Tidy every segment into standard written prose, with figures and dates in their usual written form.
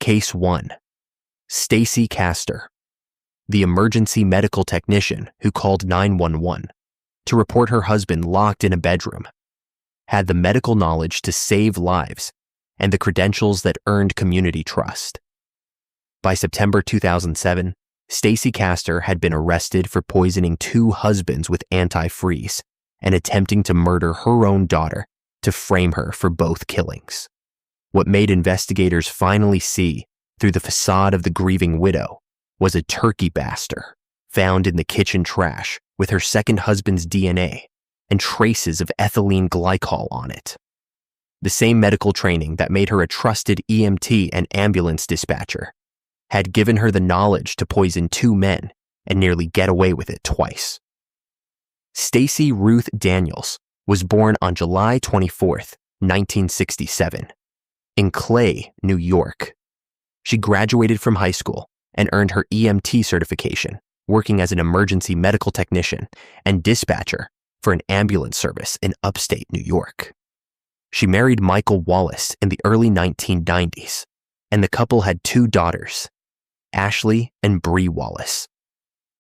Case 1. Stacy Castor, the emergency medical technician who called 911 to report her husband locked in a bedroom, had the medical knowledge to save lives and the credentials that earned community trust. By September 2007, Stacy Castor had been arrested for poisoning 2 husbands with antifreeze and attempting to murder her own daughter to frame her for both killings. What made investigators finally see through the facade of the grieving widow was a turkey baster found in the kitchen trash with her second husband's DNA and traces of ethylene glycol on it. The same medical training that made her a trusted EMT and ambulance dispatcher had given her the knowledge to poison 2 men and nearly get away with it twice. Stacy Ruth Daniels was born on July 24, 1967, in Clay, New York. She graduated from high school and earned her EMT certification, working as an emergency medical technician and dispatcher for an ambulance service in upstate New York. She married Michael Wallace in the early 1990s, and the couple had 2 daughters, Ashley and Bree Wallace.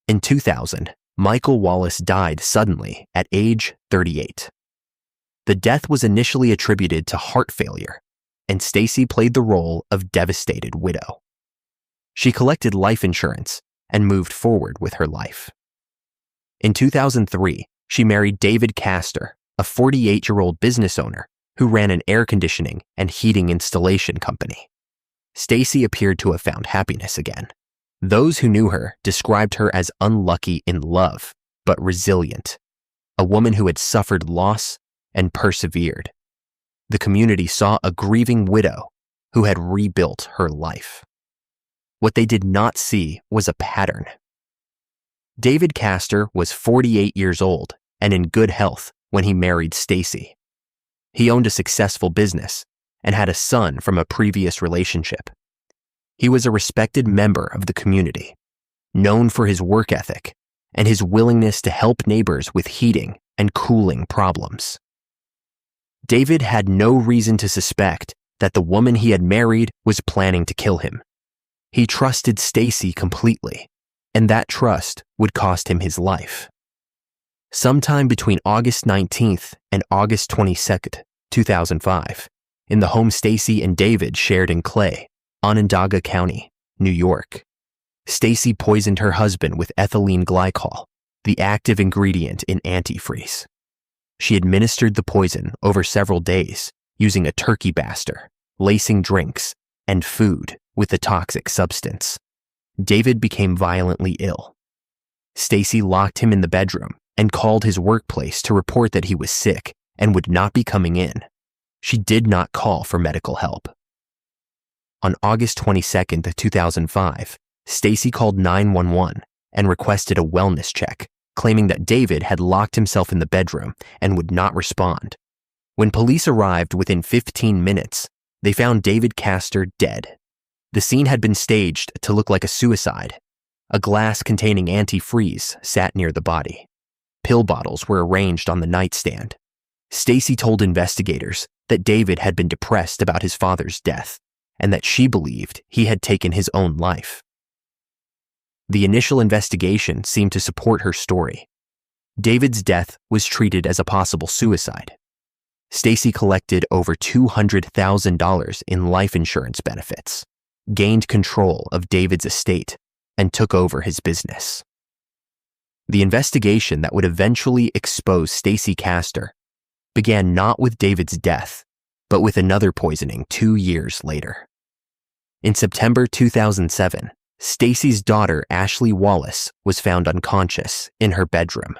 In 2000, Michael Wallace died suddenly at age 38. The death was initially attributed to heart failure, and Stacy played the role of devastated widow. She collected life insurance and moved forward with her life. In 2003, she married David Castor, a 48-year-old business owner who ran an air conditioning and heating installation company. Stacy appeared to have found happiness again. Those who knew her described her as unlucky in love, but resilient, a woman who had suffered loss and persevered. The community saw a grieving widow who had rebuilt her life. What they did not see was a pattern. David Castor was 48 years old and in good health when he married Stacy. He owned a successful business and had a son from a previous relationship. He was a respected member of the community, known for his work ethic and his willingness to help neighbors with heating and cooling problems. David had no reason to suspect that the woman he had married was planning to kill him. He trusted Stacy completely, and that trust would cost him his life. Sometime between August 19th and August 22nd, 2005, in the home Stacy and David shared in Clay, Onondaga County, New York, Stacy poisoned her husband with ethylene glycol, the active ingredient in antifreeze. She administered the poison over several days using a turkey baster, lacing drinks, and food with the toxic substance. David became violently ill. Stacy locked him in the bedroom and called his workplace to report that he was sick and would not be coming in. She did not call for medical help. On August 22, 2005, Stacy called 911 and requested a wellness check, claiming that David had locked himself in the bedroom and would not respond. When police arrived within 15 minutes, they found David Castor dead. The scene had been staged to look like a suicide. A glass containing antifreeze sat near the body. Pill bottles were arranged on the nightstand. Stacy told investigators that David had been depressed about his father's death and that she believed he had taken his own life. The initial investigation seemed to support her story. David's death was treated as a possible suicide. Stacy collected over $200,000 in life insurance benefits, gained control of David's estate, and took over his business. The investigation that would eventually expose Stacy Castor began not with David's death, but with another poisoning 2 years later. In September 2007, Stacy's daughter, Ashley Wallace, was found unconscious in her bedroom.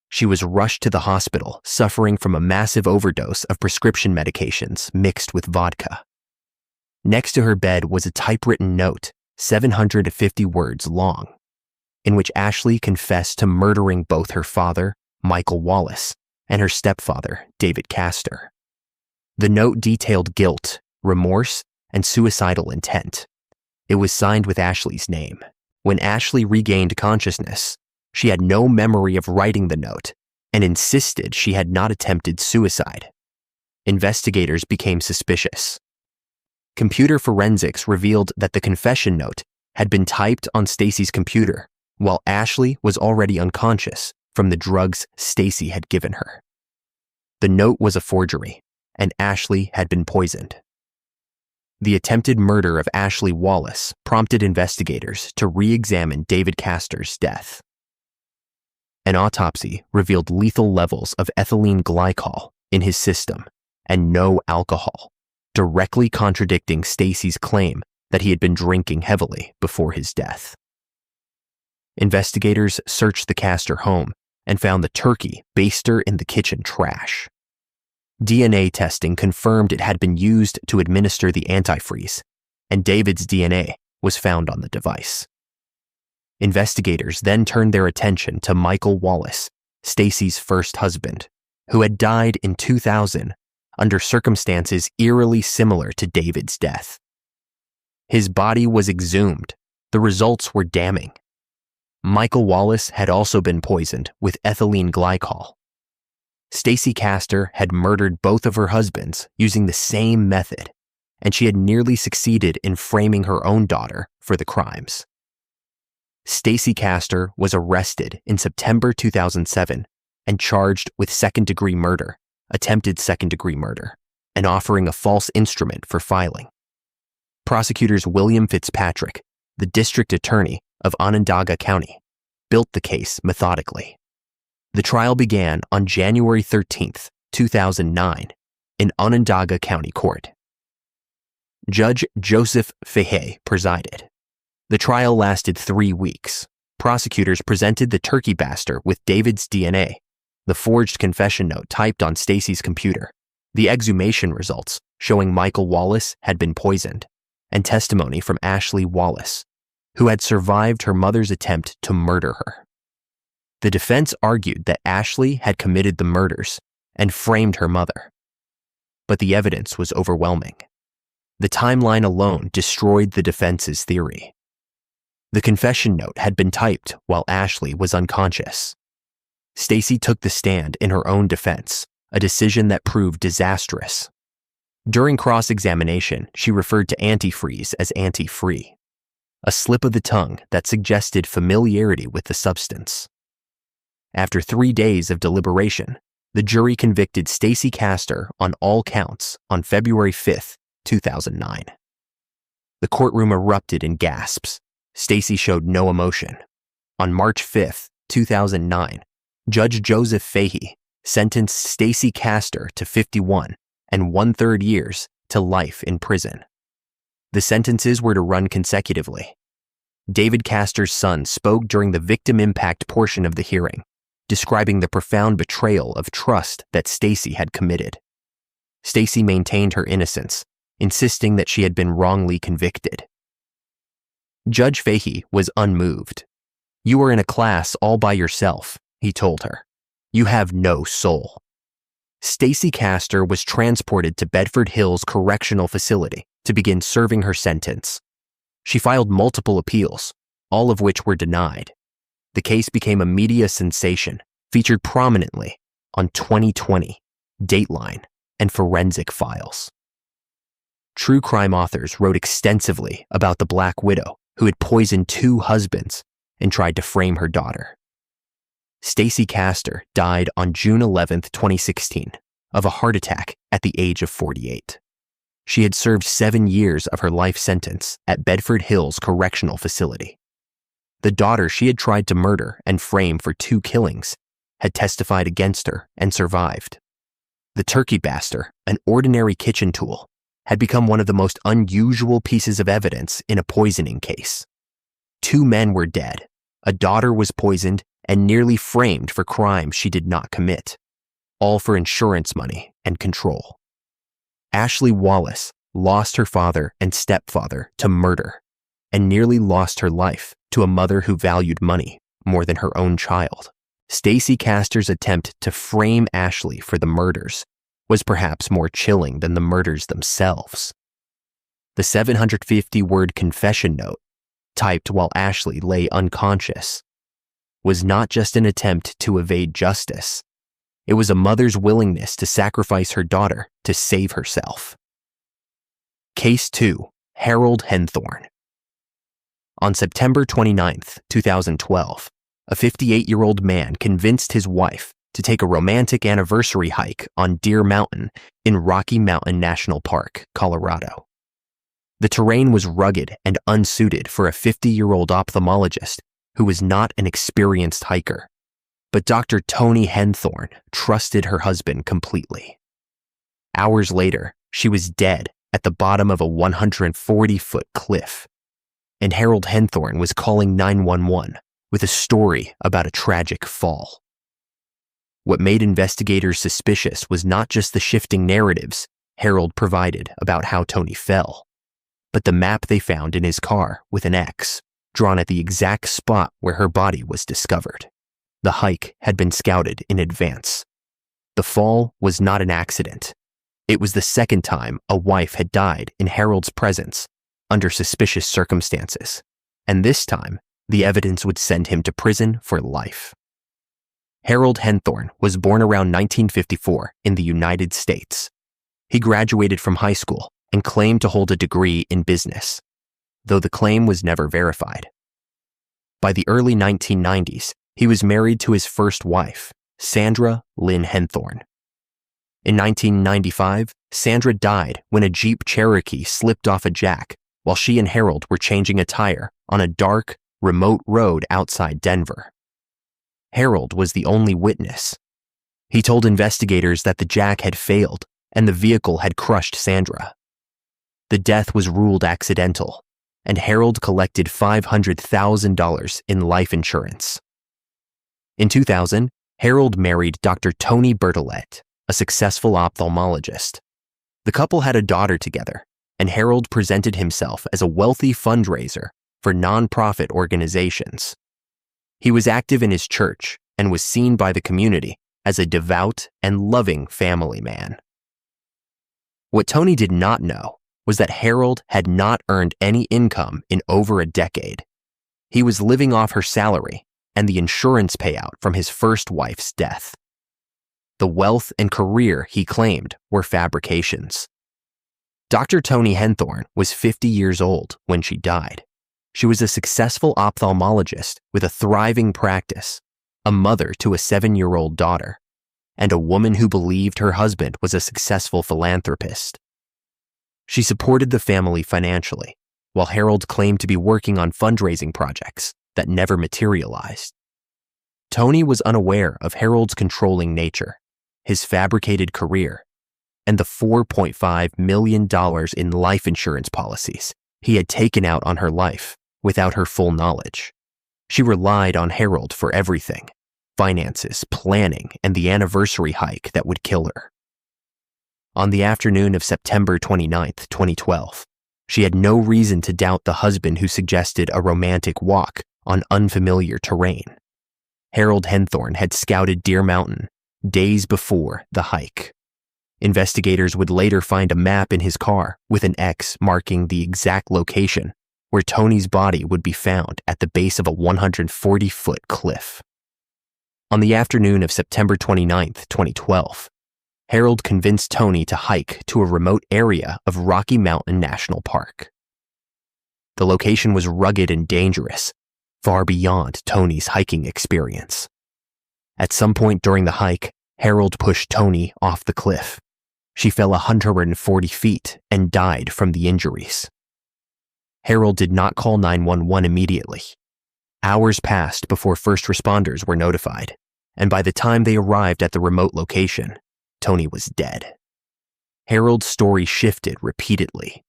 She was rushed to the hospital, suffering from a massive overdose of prescription medications mixed with vodka. Next to her bed was a typewritten note, 750 words long, in which Ashley confessed to murdering both her father, Michael Wallace, and her stepfather, David Castor. The note detailed guilt, remorse, and suicidal intent. It was signed with Ashley's name. When Ashley regained consciousness, she had no memory of writing the note and insisted she had not attempted suicide. Investigators became suspicious. Computer forensics revealed that the confession note had been typed on Stacy's computer while Ashley was already unconscious from the drugs Stacy had given her. The note was a forgery, and Ashley had been poisoned. The attempted murder of Ashley Wallace prompted investigators to re-examine David Castor's death. An autopsy revealed lethal levels of ethylene glycol in his system and no alcohol, directly contradicting Stacy's claim that he had been drinking heavily before his death. Investigators searched the Castor home and found the turkey baster in the kitchen trash. DNA testing confirmed it had been used to administer the antifreeze, and David's DNA was found on the device. Investigators then turned their attention to Michael Wallace, Stacy's first husband, who had died in 2000 under circumstances eerily similar to David's death. His body was exhumed. The results were damning. Michael Wallace had also been poisoned with ethylene glycol. Stacy Castor had murdered both of her husbands using the same method, and she had nearly succeeded in framing her own daughter for the crimes. Stacy Castor was arrested in September 2007 and charged with second-degree murder, attempted second-degree murder, and offering a false instrument for filing. Prosecutors William Fitzpatrick, the district attorney of Onondaga County, built the case methodically. The trial began on January 13, 2009, in Onondaga County Court. Judge Joseph Fahey presided. The trial lasted 3 weeks. Prosecutors presented the turkey baster with David's DNA, the forged confession note typed on Stacy's computer, the exhumation results showing Michael Wallace had been poisoned, and testimony from Ashley Wallace, who had survived her mother's attempt to murder her. The defense argued that Ashley had committed the murders and framed her mother. But the evidence was overwhelming. The timeline alone destroyed the defense's theory. The confession note had been typed while Ashley was unconscious. Stacy took the stand in her own defense, a decision that proved disastrous. During cross-examination, she referred to antifreeze as anti-free, a slip of the tongue that suggested familiarity with the substance. After 3 days of deliberation, the jury convicted Stacy Castor on all counts on February 5, 2009. The courtroom erupted in gasps. Stacy showed no emotion. On March 5, 2009, Judge Joseph Fahey sentenced Stacy Castor to 51 1/3 years to life in prison. The sentences were to run consecutively. David Castor's son spoke during the victim impact portion of the hearing, describing the profound betrayal of trust that Stacy had committed. Stacy maintained her innocence, insisting that she had been wrongly convicted. Judge Fahey was unmoved. "You are in a class all by yourself," he told her. "You have no soul." Stacy Castor was transported to Bedford Hills Correctional Facility to begin serving her sentence. She filed multiple appeals, all of which were denied. The case became a media sensation, featured prominently on 2020, Dateline, and Forensic Files. True crime authors wrote extensively about the Black Widow who had poisoned 2 husbands and tried to frame her daughter. Stacy Castor died on June 11, 2016, of a heart attack at the age of 48. She had served 7 years of her life sentence at Bedford Hills Correctional Facility. The daughter she had tried to murder and frame for 2 killings had testified against her and survived. The turkey baster, an ordinary kitchen tool, had become one of the most unusual pieces of evidence in a poisoning case. 2 men were dead, a daughter was poisoned and nearly framed for crimes she did not commit, all for insurance money and control. Ashley Wallace lost her father and stepfather to murder and nearly lost her life to a mother who valued money more than her own child. Stacy Castor's attempt to frame Ashley for the murders was perhaps more chilling than the murders themselves. The 750-word confession note, typed while Ashley lay unconscious, was not just an attempt to evade justice. It was a mother's willingness to sacrifice her daughter to save herself. Case 2. Harold Henthorne. On September 29, 2012, a 58-year-old man convinced his wife to take a romantic anniversary hike on Deer Mountain in Rocky Mountain National Park, Colorado. The terrain was rugged and unsuited for a 50-year-old ophthalmologist who was not an experienced hiker, but Dr. Toni Henthorne trusted her husband completely. Hours later, she was dead at the bottom of a 140-foot cliff, and Harold Henthorne was calling 911 with a story about a tragic fall. What made investigators suspicious was not just the shifting narratives Harold provided about how Toni fell, but the map they found in his car with an X drawn at the exact spot where her body was discovered. The hike had been scouted in advance. The fall was not an accident. It was the second time a wife had died in Harold's presence under suspicious circumstances, and this time the evidence would send him to prison for life. Harold Henthorne was born around 1954 in the United States. He graduated from high school and claimed to hold a degree in business, though the claim was never verified. By the early 1990s, he was married to his first wife, Sandra Lynn Henthorne. In 1995, Sandra died when a Jeep Cherokee slipped off a jack while she and Harold were changing a tire on a dark, remote road outside Denver. Harold was the only witness. He told investigators that the jack had failed and the vehicle had crushed Sandra. The death was ruled accidental, and Harold collected $500,000 in life insurance. In 2000, Harold married Dr. Toni Bertolet, a successful ophthalmologist. The couple had a daughter together, and Harold presented himself as a wealthy fundraiser for nonprofit organizations. He was active in his church and was seen by the community as a devout and loving family man. What Toni did not know was that Harold had not earned any income in over a decade. He was living off her salary and the insurance payout from his first wife's death. The wealth and career he claimed were fabrications. Dr. Toni Henthorne was 50 years old when she died. She was a successful ophthalmologist with a thriving practice, a mother to a 7-year-old daughter, and a woman who believed her husband was a successful philanthropist. She supported the family financially, while Harold claimed to be working on fundraising projects that never materialized. Toni was unaware of Harold's controlling nature, his fabricated career, and the $4.5 million in life insurance policies he had taken out on her life without her full knowledge. She relied on Harold for everything: finances, planning, and the anniversary hike that would kill her. On the afternoon of September 29, 2012, she had no reason to doubt the husband who suggested a romantic walk on unfamiliar terrain. Harold Henthorne had scouted Deer Mountain days before the hike. Investigators would later find a map in his car with an X marking the exact location where Toni's body would be found at the base of a 140-foot cliff. On the afternoon of September 29, 2012, Harold convinced Toni to hike to a remote area of Rocky Mountain National Park. The location was rugged and dangerous, far beyond Toni's hiking experience. At some point during the hike, Harold pushed Toni off the cliff. She fell 140 feet and died from the injuries. Harold did not call 911 immediately. Hours passed before first responders were notified, and by the time they arrived at the remote location, Toni was dead. Harold's story shifted repeatedly.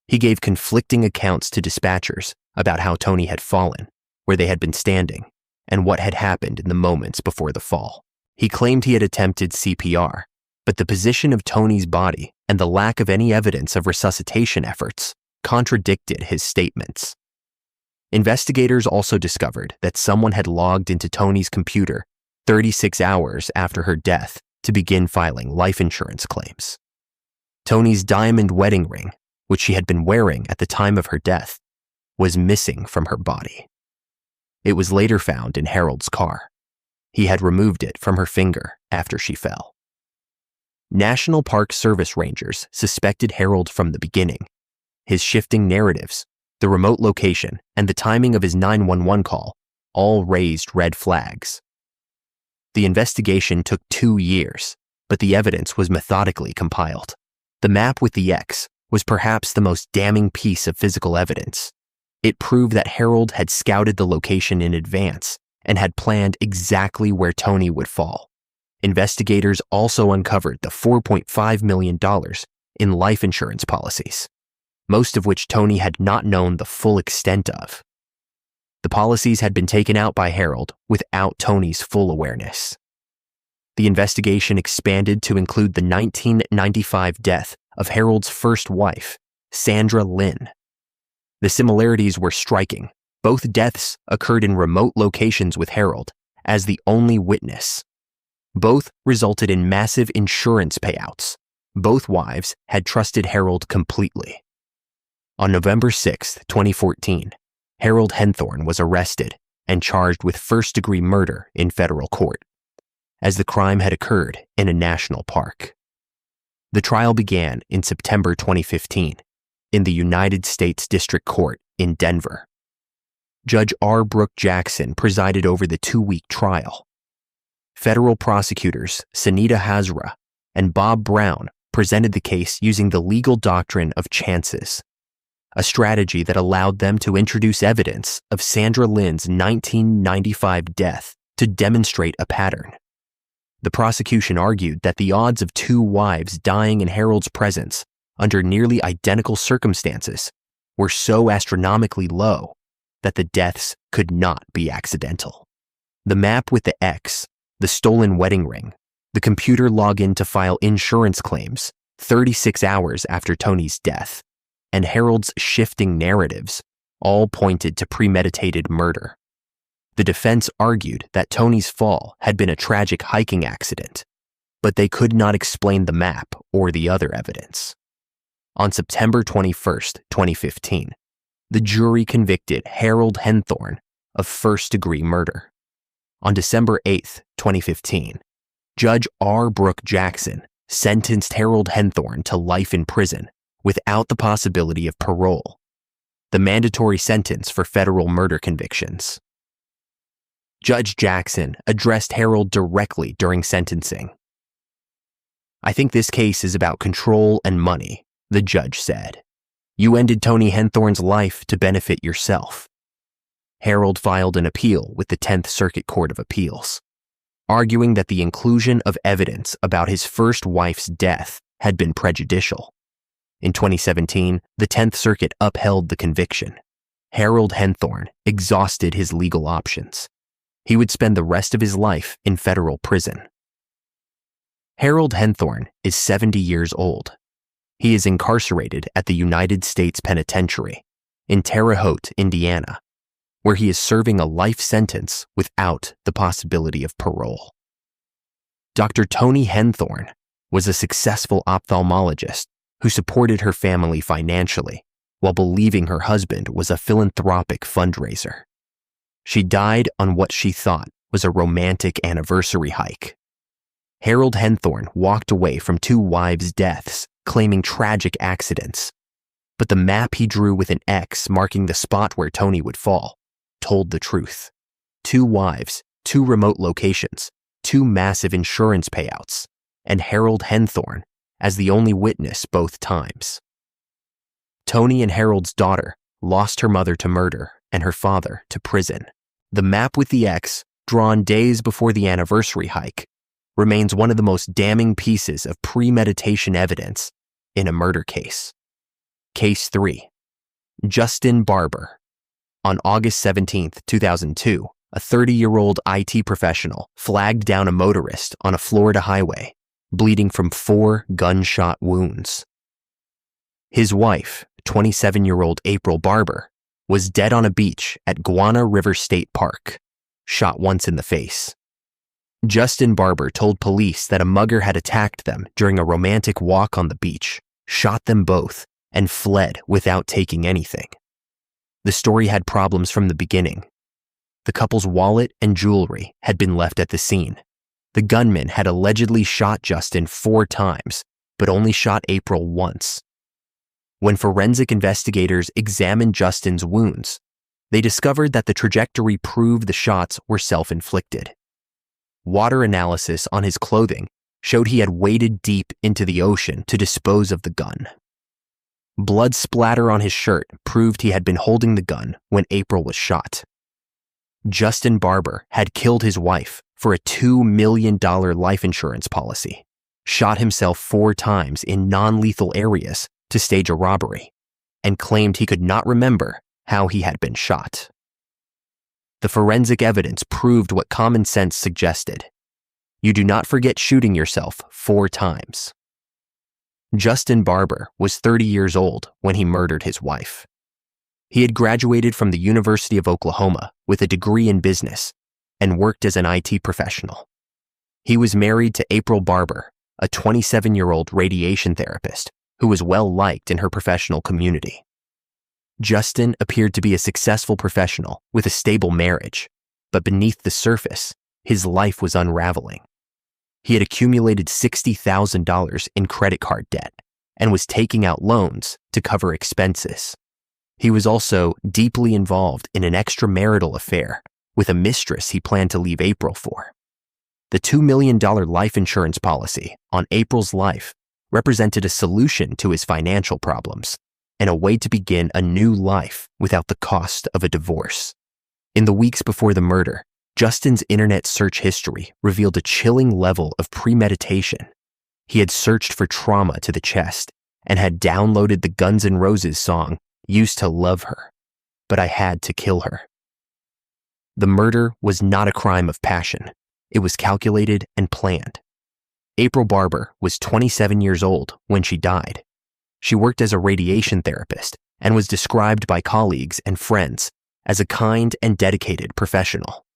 He gave conflicting accounts to dispatchers about how Toni had fallen, where they had been standing, and what had happened in the moments before the fall. He claimed he had attempted CPR, but the position of Toni's body and the lack of any evidence of resuscitation efforts contradicted his statements. Investigators also discovered that someone had logged into Toni's computer 36 hours after her death to begin filing life insurance claims. Toni's diamond wedding ring, which she had been wearing at the time of her death, was missing from her body. It was later found in Harold's car. He had removed it from her finger after she fell. National Park Service rangers suspected Harold from the beginning his shifting narratives, the remote location, and the timing of his 911 call all raised red flags. The investigation took 2 years, but the evidence was methodically compiled. The map with the X was perhaps the most damning piece of physical evidence. It proved that Harold had scouted the location in advance and had planned exactly where Tony would fall. Investigators also uncovered the $4.5 million in life insurance policies, most of which Tony had not known the full extent of. The policies had been taken out by Harold without Tony's full awareness. The investigation expanded to include the 1995 death of Harold's first wife, Sandra Lynn. The similarities were striking. Both deaths occurred in remote locations with Harold as the only witness. Both resulted in massive insurance payouts. Both wives had trusted Harold completely. On November 6, 2014, Harold Henthorne was arrested and charged with first-degree murder in federal court, as the crime had occurred in a national park. The trial began in September 2015 in the United States District Court in Denver. Judge R. Brooke Jackson presided over the 2-week trial. Federal prosecutors Sunita Hazra and Bob Brown presented the case using the legal doctrine of chances, a strategy that allowed them to introduce evidence of Sandra Lynn's 1995 death to demonstrate a pattern. The prosecution argued that the odds of 2 wives dying in Harold's presence under nearly identical circumstances were so astronomically low that the deaths could not be accidental. The map with the X, the stolen wedding ring, the computer login to file insurance claims 36 hours after Tony's death, and Harold's shifting narratives all pointed to premeditated murder. The defense argued that Tony's fall had been a tragic hiking accident, but they could not explain the map or the other evidence. On September 21, 2015, the jury convicted Harold Henthorne of first-degree murder. On December 8, 2015, Judge R. Brooke Jackson sentenced Harold Henthorne to life in prison without the possibility of parole, the mandatory sentence for federal murder convictions. Judge Jackson addressed Harold directly during sentencing. "I think this case is about control and money," the judge said. "You ended Tony Henthorne's life to benefit yourself." Harold filed an appeal with the 10th Circuit Court of Appeals, arguing that the inclusion of evidence about his first wife's death had been prejudicial. In 2017, the 10th Circuit upheld the conviction. Harold Henthorne exhausted his legal options. He would spend the rest of his life in federal prison. Harold Henthorne is 70 years old. He is incarcerated at the United States Penitentiary in Terre Haute, Indiana, where he is serving a life sentence without the possibility of parole. Dr. Tony Henthorne was a successful ophthalmologist who supported her family financially while believing her husband was a philanthropic fundraiser. She died on what she thought was a romantic anniversary hike. Harold Henthorne walked away from 2 wives' deaths, claiming tragic accidents, but the map he drew with an X marking the spot where Tony would fall told the truth. 2 wives, 2 remote locations, 2 massive insurance payouts, and Harold Henthorne as the only witness both times. Tony and Harold's daughter lost her mother to murder and her father to prison. The map with the X, drawn days before the anniversary hike, remains one of the most damning pieces of premeditation evidence in a murder case. Case 3. Justin Barber. On August 17, 2002, a 30-year-old IT professional flagged down a motorist on a Florida highway, bleeding from 4 gunshot wounds. His wife, 27-year-old April Barber, was dead on a beach at Guana River State Park, shot once in the face. Justin Barber told police that a mugger had attacked them during a romantic walk on the beach, shot them both, and fled without taking anything. The story had problems from the beginning. The couple's wallet and jewelry had been left at the scene. The gunman had allegedly shot Justin 4 times, but only shot April once. When forensic investigators examined Justin's wounds, they discovered that the trajectory proved the shots were self-inflicted. Water analysis on his clothing showed he had waded deep into the ocean to dispose of the gun. Blood splatter on his shirt proved he had been holding the gun when April was shot. Justin Barber had killed his wife for a $2 million life insurance policy, shot himself 4 times in non-lethal areas to stage a robbery, and claimed he could not remember how he had been shot. The forensic evidence proved what common sense suggested. You do not forget shooting yourself 4 times. Justin Barber was 30 years old when he murdered his wife. He had graduated from the University of Oklahoma with a degree in business and worked as an IT professional. He was married to April Barber, a 27-year-old radiation therapist who was well-liked in her professional community. Justin appeared to be a successful professional with a stable marriage, but beneath the surface, his life was unraveling. He had accumulated $60,000 in credit card debt and was taking out loans to cover expenses. He was also deeply involved in an extramarital affair with a mistress he planned to leave April for. The $2 million life insurance policy on April's life represented a solution to his financial problems and a way to begin a new life without the cost of a divorce. In the weeks before the murder, Justin's internet search history revealed a chilling level of premeditation. He had searched for trauma to the chest and had downloaded the Guns N' Roses song, "Used to Love Her, but I Had to Kill Her." The murder was not a crime of passion. It was calculated and planned. April Barber was 27 years old when she died. She worked as a radiation therapist and was described by colleagues and friends as a kind and dedicated professional.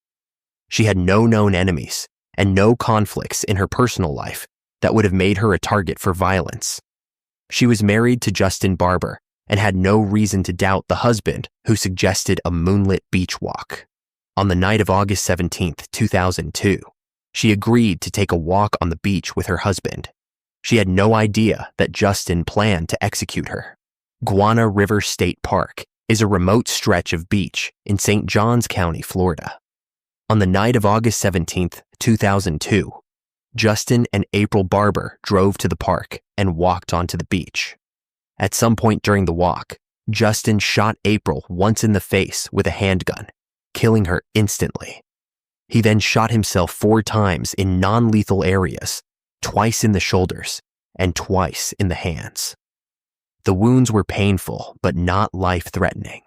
She had no known enemies and no conflicts in her personal life that would have made her a target for violence. She was married to Justin Barber and had no reason to doubt the husband who suggested a moonlit beach walk. On the night of August 17, 2002, she agreed to take a walk on the beach with her husband. She had no idea that Justin planned to execute her. Guana River State Park is a remote stretch of beach in St. Johns County, Florida. On the night of August 17, 2002, Justin and April Barber drove to the park and walked onto the beach. At some point during the walk, Justin shot April once in the face with a handgun, killing her instantly. He then shot himself 4 times in non-lethal areas, twice in the shoulders and twice in the hands. The wounds were painful but not life-threatening,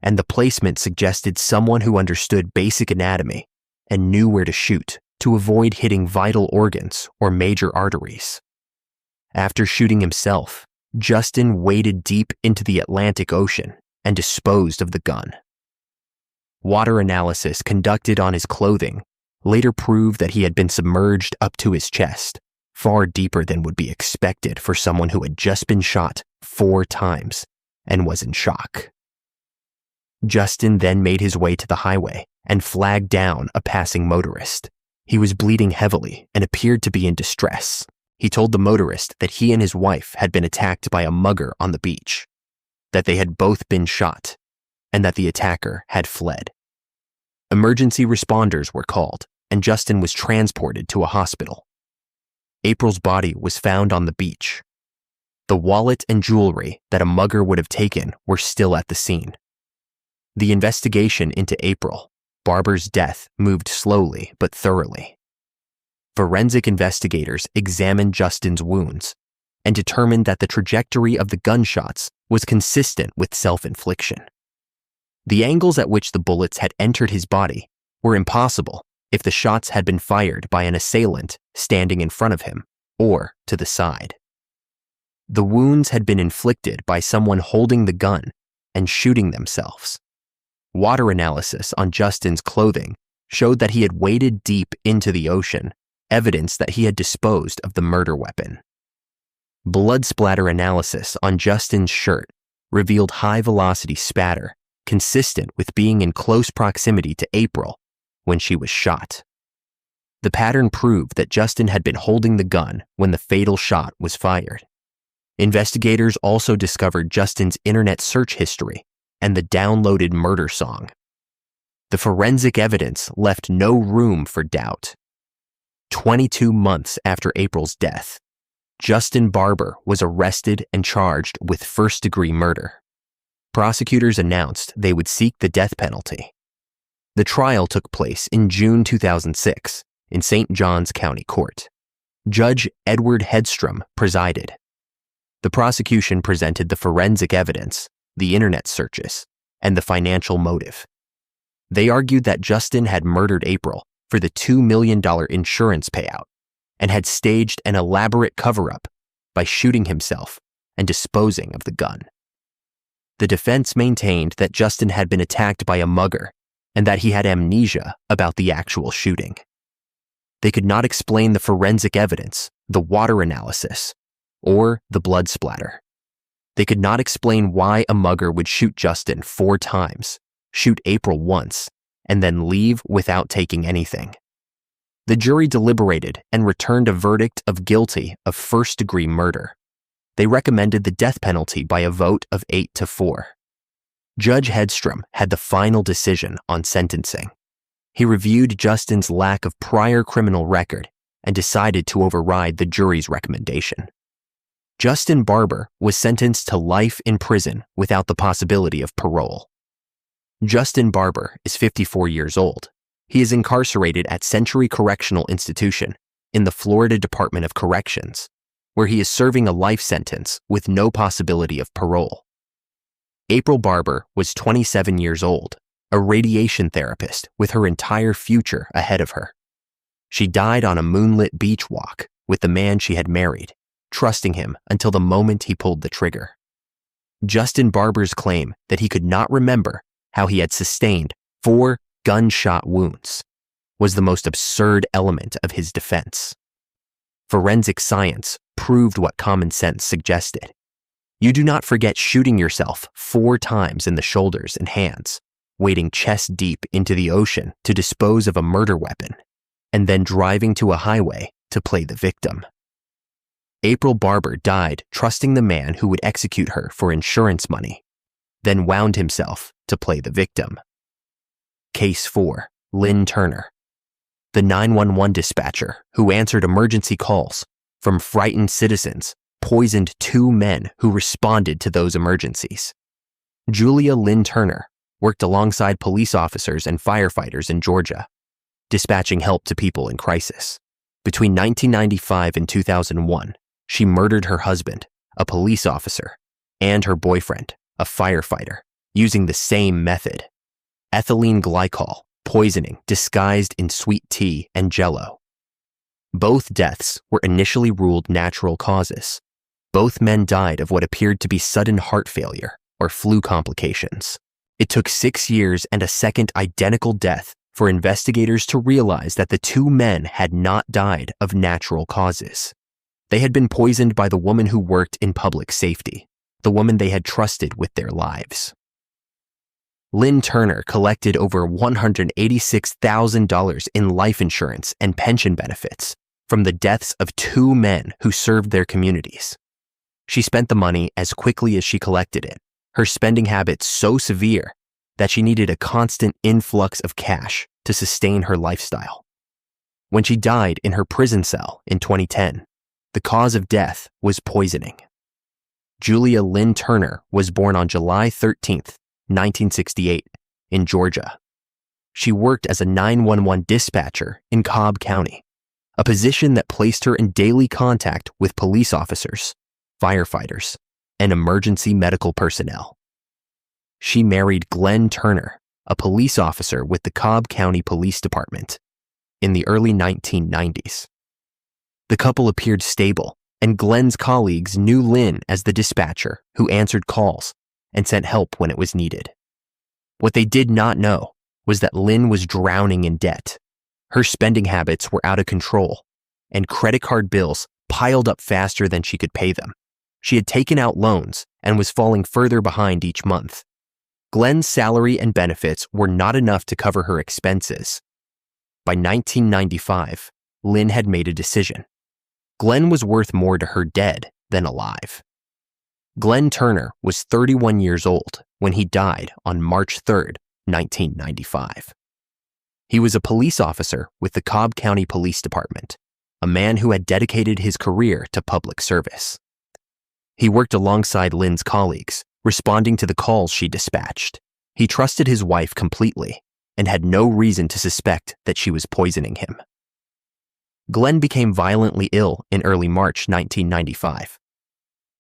and the placement suggested someone who understood basic anatomy and knew where to shoot to avoid hitting vital organs or major arteries. After shooting himself, Justin waded deep into the Atlantic Ocean and disposed of the gun. Water analysis conducted on his clothing later proved that he had been submerged up to his chest, far deeper than would be expected for someone who had just been shot 4 times and was in shock. Justin then made his way to the highway and flagged down a passing motorist. He was bleeding heavily and appeared to be in distress. He told the motorist that he and his wife had been attacked by a mugger on the beach, that they had both been shot, and that the attacker had fled. Emergency responders were called, and Justin was transported to a hospital. April's body was found on the beach. The wallet and jewelry that a mugger would have taken were still at the scene. The investigation into April Barber's death moved slowly but thoroughly. Forensic investigators examined Justin's wounds and determined that the trajectory of the gunshots was consistent with self-infliction. The angles at which the bullets had entered his body were impossible if the shots had been fired by an assailant standing in front of him or to the side. The wounds had been inflicted by someone holding the gun and shooting themselves. Water analysis on Justin's clothing showed that he had waded deep into the ocean, evidence that he had disposed of the murder weapon. Blood splatter analysis on Justin's shirt revealed high-velocity spatter consistent with being in close proximity to April when she was shot. The pattern proved that Justin had been holding the gun when the fatal shot was fired. Investigators also discovered Justin's internet search history and the downloaded murder song. The forensic evidence left no room for doubt. 22 months after April's death, Justin Barber was arrested and charged with first-degree murder. Prosecutors announced they would seek the death penalty. The trial took place in June 2006 in St. Johns County Court. Judge Edward Hedstrom presided. The prosecution presented the forensic evidence, the internet searches, and the financial motive. They argued that Justin had murdered April for the $2 million insurance payout and had staged an elaborate cover-up by shooting himself and disposing of the gun. The defense maintained that Justin had been attacked by a mugger and that he had amnesia about the actual shooting. They could not explain the forensic evidence, the water analysis, or the blood splatter. They could not explain why a mugger would shoot Justin 4 times, shoot April once, and then leave without taking anything. The jury deliberated and returned a verdict of guilty of first-degree murder. They recommended the death penalty by a vote of 8-4. Judge Hedstrom had the final decision on sentencing. He reviewed Justin's lack of prior criminal record and decided to override the jury's recommendation. Justin Barber was sentenced to life in prison without the possibility of parole. Justin Barber is 54 years old. He is incarcerated at Century Correctional Institution in the Florida Department of Corrections, where he is serving a life sentence with no possibility of parole. April Barber was 27 years old, a radiation therapist with her entire future ahead of her. She died on a moonlit beach walk with the man she had married, trusting him until the moment he pulled the trigger. Justin Barber's claim that he could not remember how he had sustained 4 gunshot wounds was the most absurd element of his defense. Forensic science proved what common sense suggested. You do not forget shooting yourself 4 times in the shoulders and hands, wading chest deep into the ocean to dispose of a murder weapon, and then driving to a highway to play the victim. April Barber died trusting the man who would execute her for insurance money, then wound himself to play the victim. Case 4. Lynn Turner. The 911 dispatcher who answered emergency calls from frightened citizens poisoned 2 men who responded to those emergencies. Julia Lynn Turner worked alongside police officers and firefighters in Georgia, dispatching help to people in crisis. Between 1995 and 2001, she murdered her husband, a police officer, and her boyfriend, a firefighter, using the same method: ethylene glycol poisoning disguised in sweet tea and Jell-O. Both deaths were initially ruled natural causes. Both men died of what appeared to be sudden heart failure or flu complications. It took 6 years and a second identical death for investigators to realize that the 2 men had not died of natural causes. They had been poisoned by the woman who worked in public safety, the woman they had trusted with their lives. Lynn Turner collected over $186,000 in life insurance and pension benefits from the deaths of 2 men who served their communities. She spent the money as quickly as she collected it, her spending habits so severe that she needed a constant influx of cash to sustain her lifestyle. When she died in her prison cell in 2010, the cause of death was poisoning. Julia Lynn Turner was born on July 13, 1968, in Georgia. She worked as a 911 dispatcher in Cobb County, a position that placed her in daily contact with police officers, firefighters, and emergency medical personnel. She married Glenn Turner, a police officer with the Cobb County Police Department, in the early 1990s. The couple appeared stable, and Glenn's colleagues knew Lynn as the dispatcher who answered calls and sent help when it was needed. What they did not know was that Lynn was drowning in debt. Her spending habits were out of control, and credit card bills piled up faster than she could pay them. She had taken out loans and was falling further behind each month. Glenn's salary and benefits were not enough to cover her expenses. By 1995, Lynn had made a decision. Glenn was worth more to her dead than alive. Glenn Turner was 31 years old when he died on March 3, 1995. He was a police officer with the Cobb County Police Department, a man who had dedicated his career to public service. He worked alongside Lynn's colleagues, responding to the calls she dispatched. He trusted his wife completely and had no reason to suspect that she was poisoning him. Glenn became violently ill in early March 1995.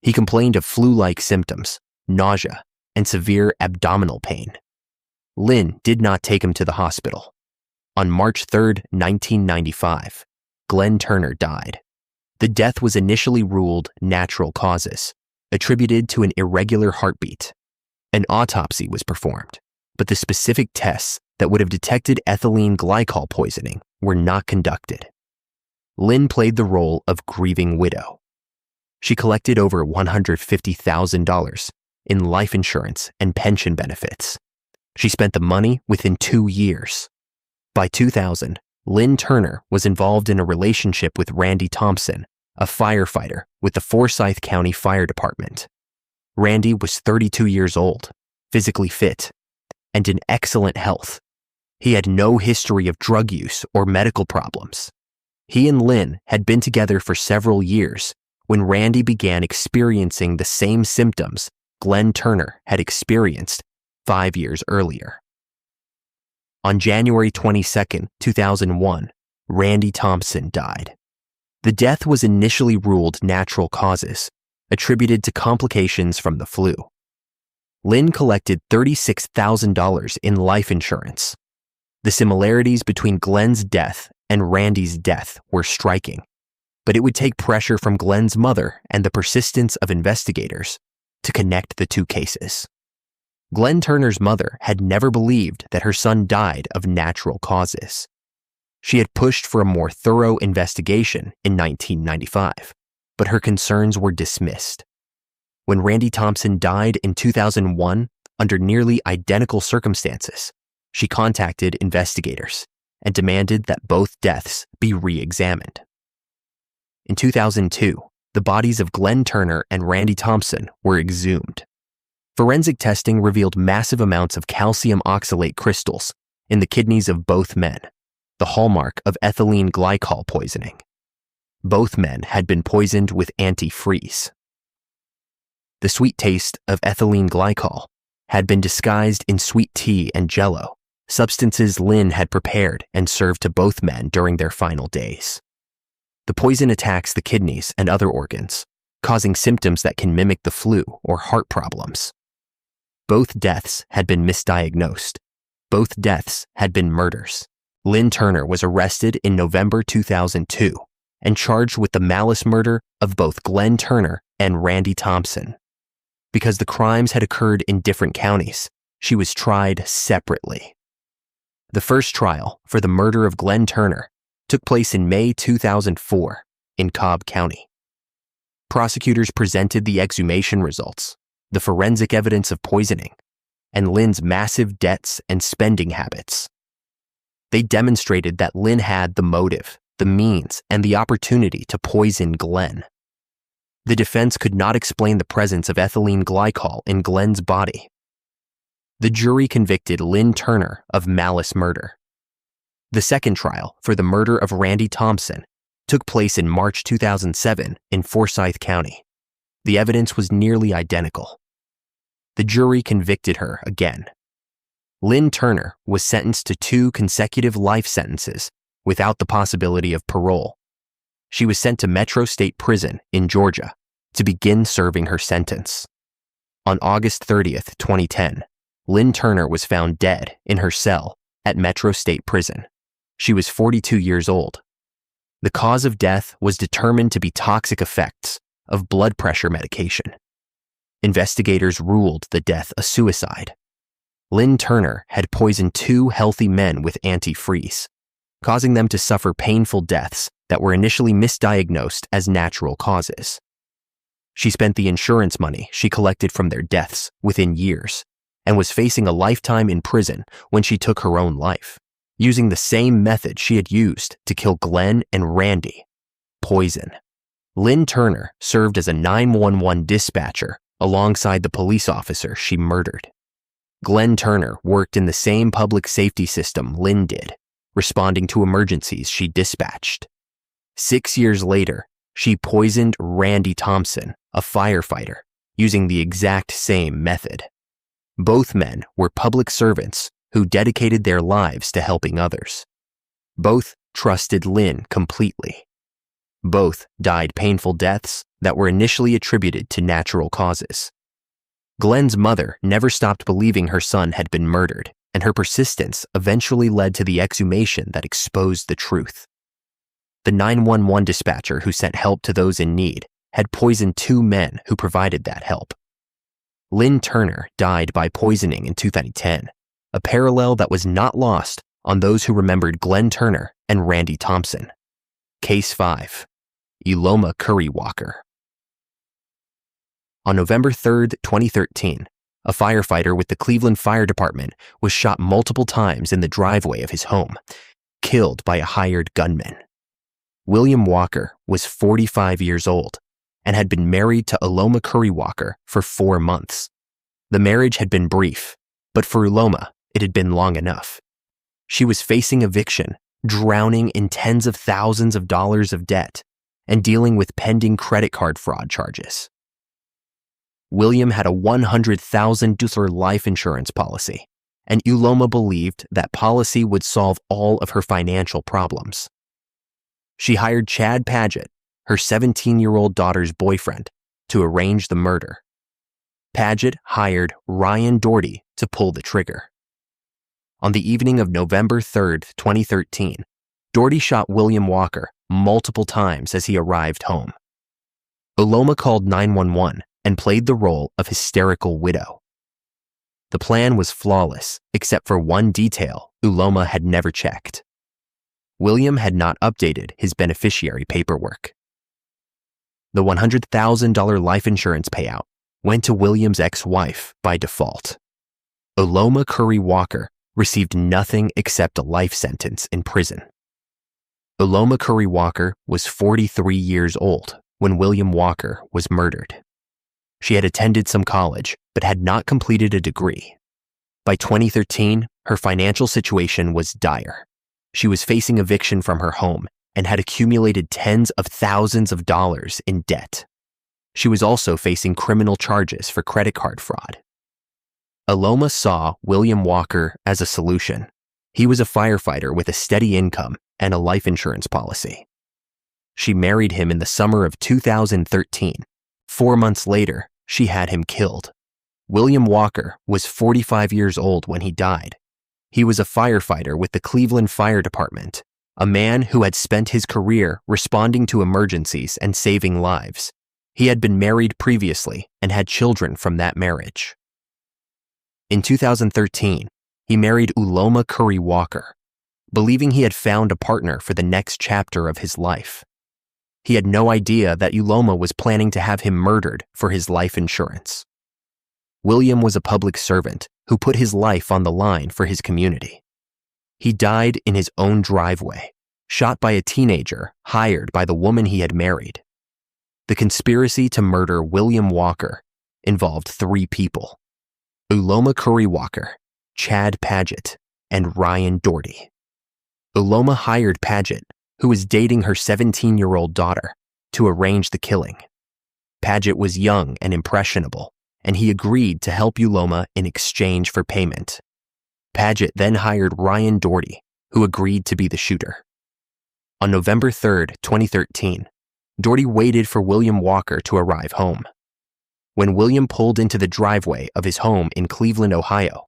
He complained of flu-like symptoms, nausea, and severe abdominal pain. Lynn did not take him to the hospital. On March 3, 1995, Glenn Turner died. The death was initially ruled natural causes, attributed to an irregular heartbeat. An autopsy was performed, but the specific tests that would have detected ethylene glycol poisoning were not conducted. Lynn played the role of grieving widow. She collected over $150,000 in life insurance and pension benefits. She spent the money within 2 years. By 2000, Lynn Turner was involved in a relationship with Randy Thompson, a firefighter with the Forsyth County Fire Department. Randy was 32 years old, physically fit, and in excellent health. He had no history of drug use or medical problems. He and Lynn had been together for several years when Randy began experiencing the same symptoms Glenn Turner had experienced 5 years earlier. On January 22, 2001, Randy Thompson died. The death was initially ruled natural causes, attributed to complications from the flu. Lynn collected $36,000 in life insurance. The similarities between Glenn's death and Randy's death were striking, but it would take pressure from Glenn's mother and the persistence of investigators to connect the two cases. Glenn Turner's mother had never believed that her son died of natural causes. She had pushed for a more thorough investigation in 1995, but her concerns were dismissed. When Randy Thompson died in 2001 under nearly identical circumstances, she contacted investigators and demanded that both deaths be re-examined. In 2002, the bodies of Glenn Turner and Randy Thompson were exhumed. Forensic testing revealed massive amounts of calcium oxalate crystals in the kidneys of both men, the hallmark of ethylene glycol poisoning. Both men had been poisoned with antifreeze. The sweet taste of ethylene glycol had been disguised in sweet tea and jello, substances Lynn had prepared and served to both men during their final days. The poison attacks the kidneys and other organs, causing symptoms that can mimic the flu or heart problems. Both deaths had been misdiagnosed. Both deaths had been murders. Lynn Turner was arrested in November 2002 and charged with the malice murder of both Glenn Turner and Randy Thompson. Because the crimes had occurred in different counties, she was tried separately. The first trial for the murder of Glenn Turner took place in May 2004 in Cobb County. Prosecutors presented the exhumation results, the forensic evidence of poisoning, and Lynn's massive debts and spending habits. They demonstrated that Lynn had the motive, the means, and the opportunity to poison Glenn. The defense could not explain the presence of ethylene glycol in Glenn's body. The jury convicted Lynn Turner of malice murder. The second trial for the murder of Randy Thompson took place in March 2007 in Forsyth County. The evidence was nearly identical. The jury convicted her again. Lynn Turner was sentenced to 2 consecutive life sentences without the possibility of parole. She was sent to Metro State Prison in Georgia to begin serving her sentence. On August 30, 2010, Lynn Turner was found dead in her cell at Metro State Prison. She was 42 years old. The cause of death was determined to be toxic effects of blood pressure medication. Investigators ruled the death a suicide. Lynn Turner had poisoned 2 healthy men with antifreeze, causing them to suffer painful deaths that were initially misdiagnosed as natural causes. She spent the insurance money she collected from their deaths within years and was facing a lifetime in prison when she took her own life, using the same method she had used to kill Glenn and Randy: poison. Lynn Turner served as a 911 dispatcher alongside the police officer she murdered. Glenn Turner worked in the same public safety system Lynn did, responding to emergencies she dispatched. 6 years later, she poisoned Randy Thompson, a firefighter, using the exact same method. Both men were public servants who dedicated their lives to helping others. Both trusted Lynn completely. Both died painful deaths that were initially attributed to natural causes. Glenn's mother never stopped believing her son had been murdered, and her persistence eventually led to the exhumation that exposed the truth. The 911 dispatcher who sent help to those in need had poisoned 2 men who provided that help. Lynn Turner died by poisoning in 2010, a parallel that was not lost on those who remembered Glenn Turner and Randy Thompson. Case 5. Uloma Curry Walker. On November 3, 2013, a firefighter with the Cleveland Fire Department was shot multiple times in the driveway of his home, killed by a hired gunman. William Walker was 45 years old and had been married to Uloma Curry Walker for 4 months. The marriage had been brief, but for Uloma, it had been long enough. She was facing eviction, drowning in tens of thousands of dollars of debt, and dealing with pending credit card fraud charges. William had a $100,000 life insurance policy, and Uloma believed that policy would solve all of her financial problems. She hired Chad Paget, her 17-year-old daughter's boyfriend, to arrange the murder. Paget hired Ryan Doherty to pull the trigger. On the evening of November 3, 2013, Doherty shot William Walker multiple times as he arrived home. Uloma called 911 and played the role of hysterical widow. The plan was flawless, except for one detail Uloma had never checked. William had not updated his beneficiary paperwork. The $100,000 life insurance payout went to William's ex-wife by default. Uloma Curry Walker received nothing except a life sentence in prison. Uloma Curry Walker was 43 years old when William Walker was murdered. She had attended some college, but had not completed a degree. By 2013, her financial situation was dire. She was facing eviction from her home and had accumulated tens of thousands of dollars in debt. She was also facing criminal charges for credit card fraud. Uloma saw William Walker as a solution. He was a firefighter with a steady income and a life insurance policy. She married him in the summer of 2013. 4 months later, she had him killed. William Walker was 45 years old when he died. He was a firefighter with the Cleveland Fire Department, a man who had spent his career responding to emergencies and saving lives. He had been married previously and had children from that marriage. In 2013, he married Uloma Curry Walker, believing he had found a partner for the next chapter of his life. He had no idea that Uloma was planning to have him murdered for his life insurance. William was a public servant who put his life on the line for his community. He died in his own driveway, shot by a teenager hired by the woman he had married. The conspiracy to murder William Walker involved 3 people: Uloma Curry Walker, Chad Paget, and Ryan Doherty. Uloma hired Paget, who was dating her 17-year-old daughter, to arrange the killing. Paget was young and impressionable, and he agreed to help Uloma in exchange for payment. Paget then hired Ryan Doherty, who agreed to be the shooter. On November 3, 2013, Doherty waited for William Walker to arrive home. When William pulled into the driveway of his home in Cleveland, Ohio,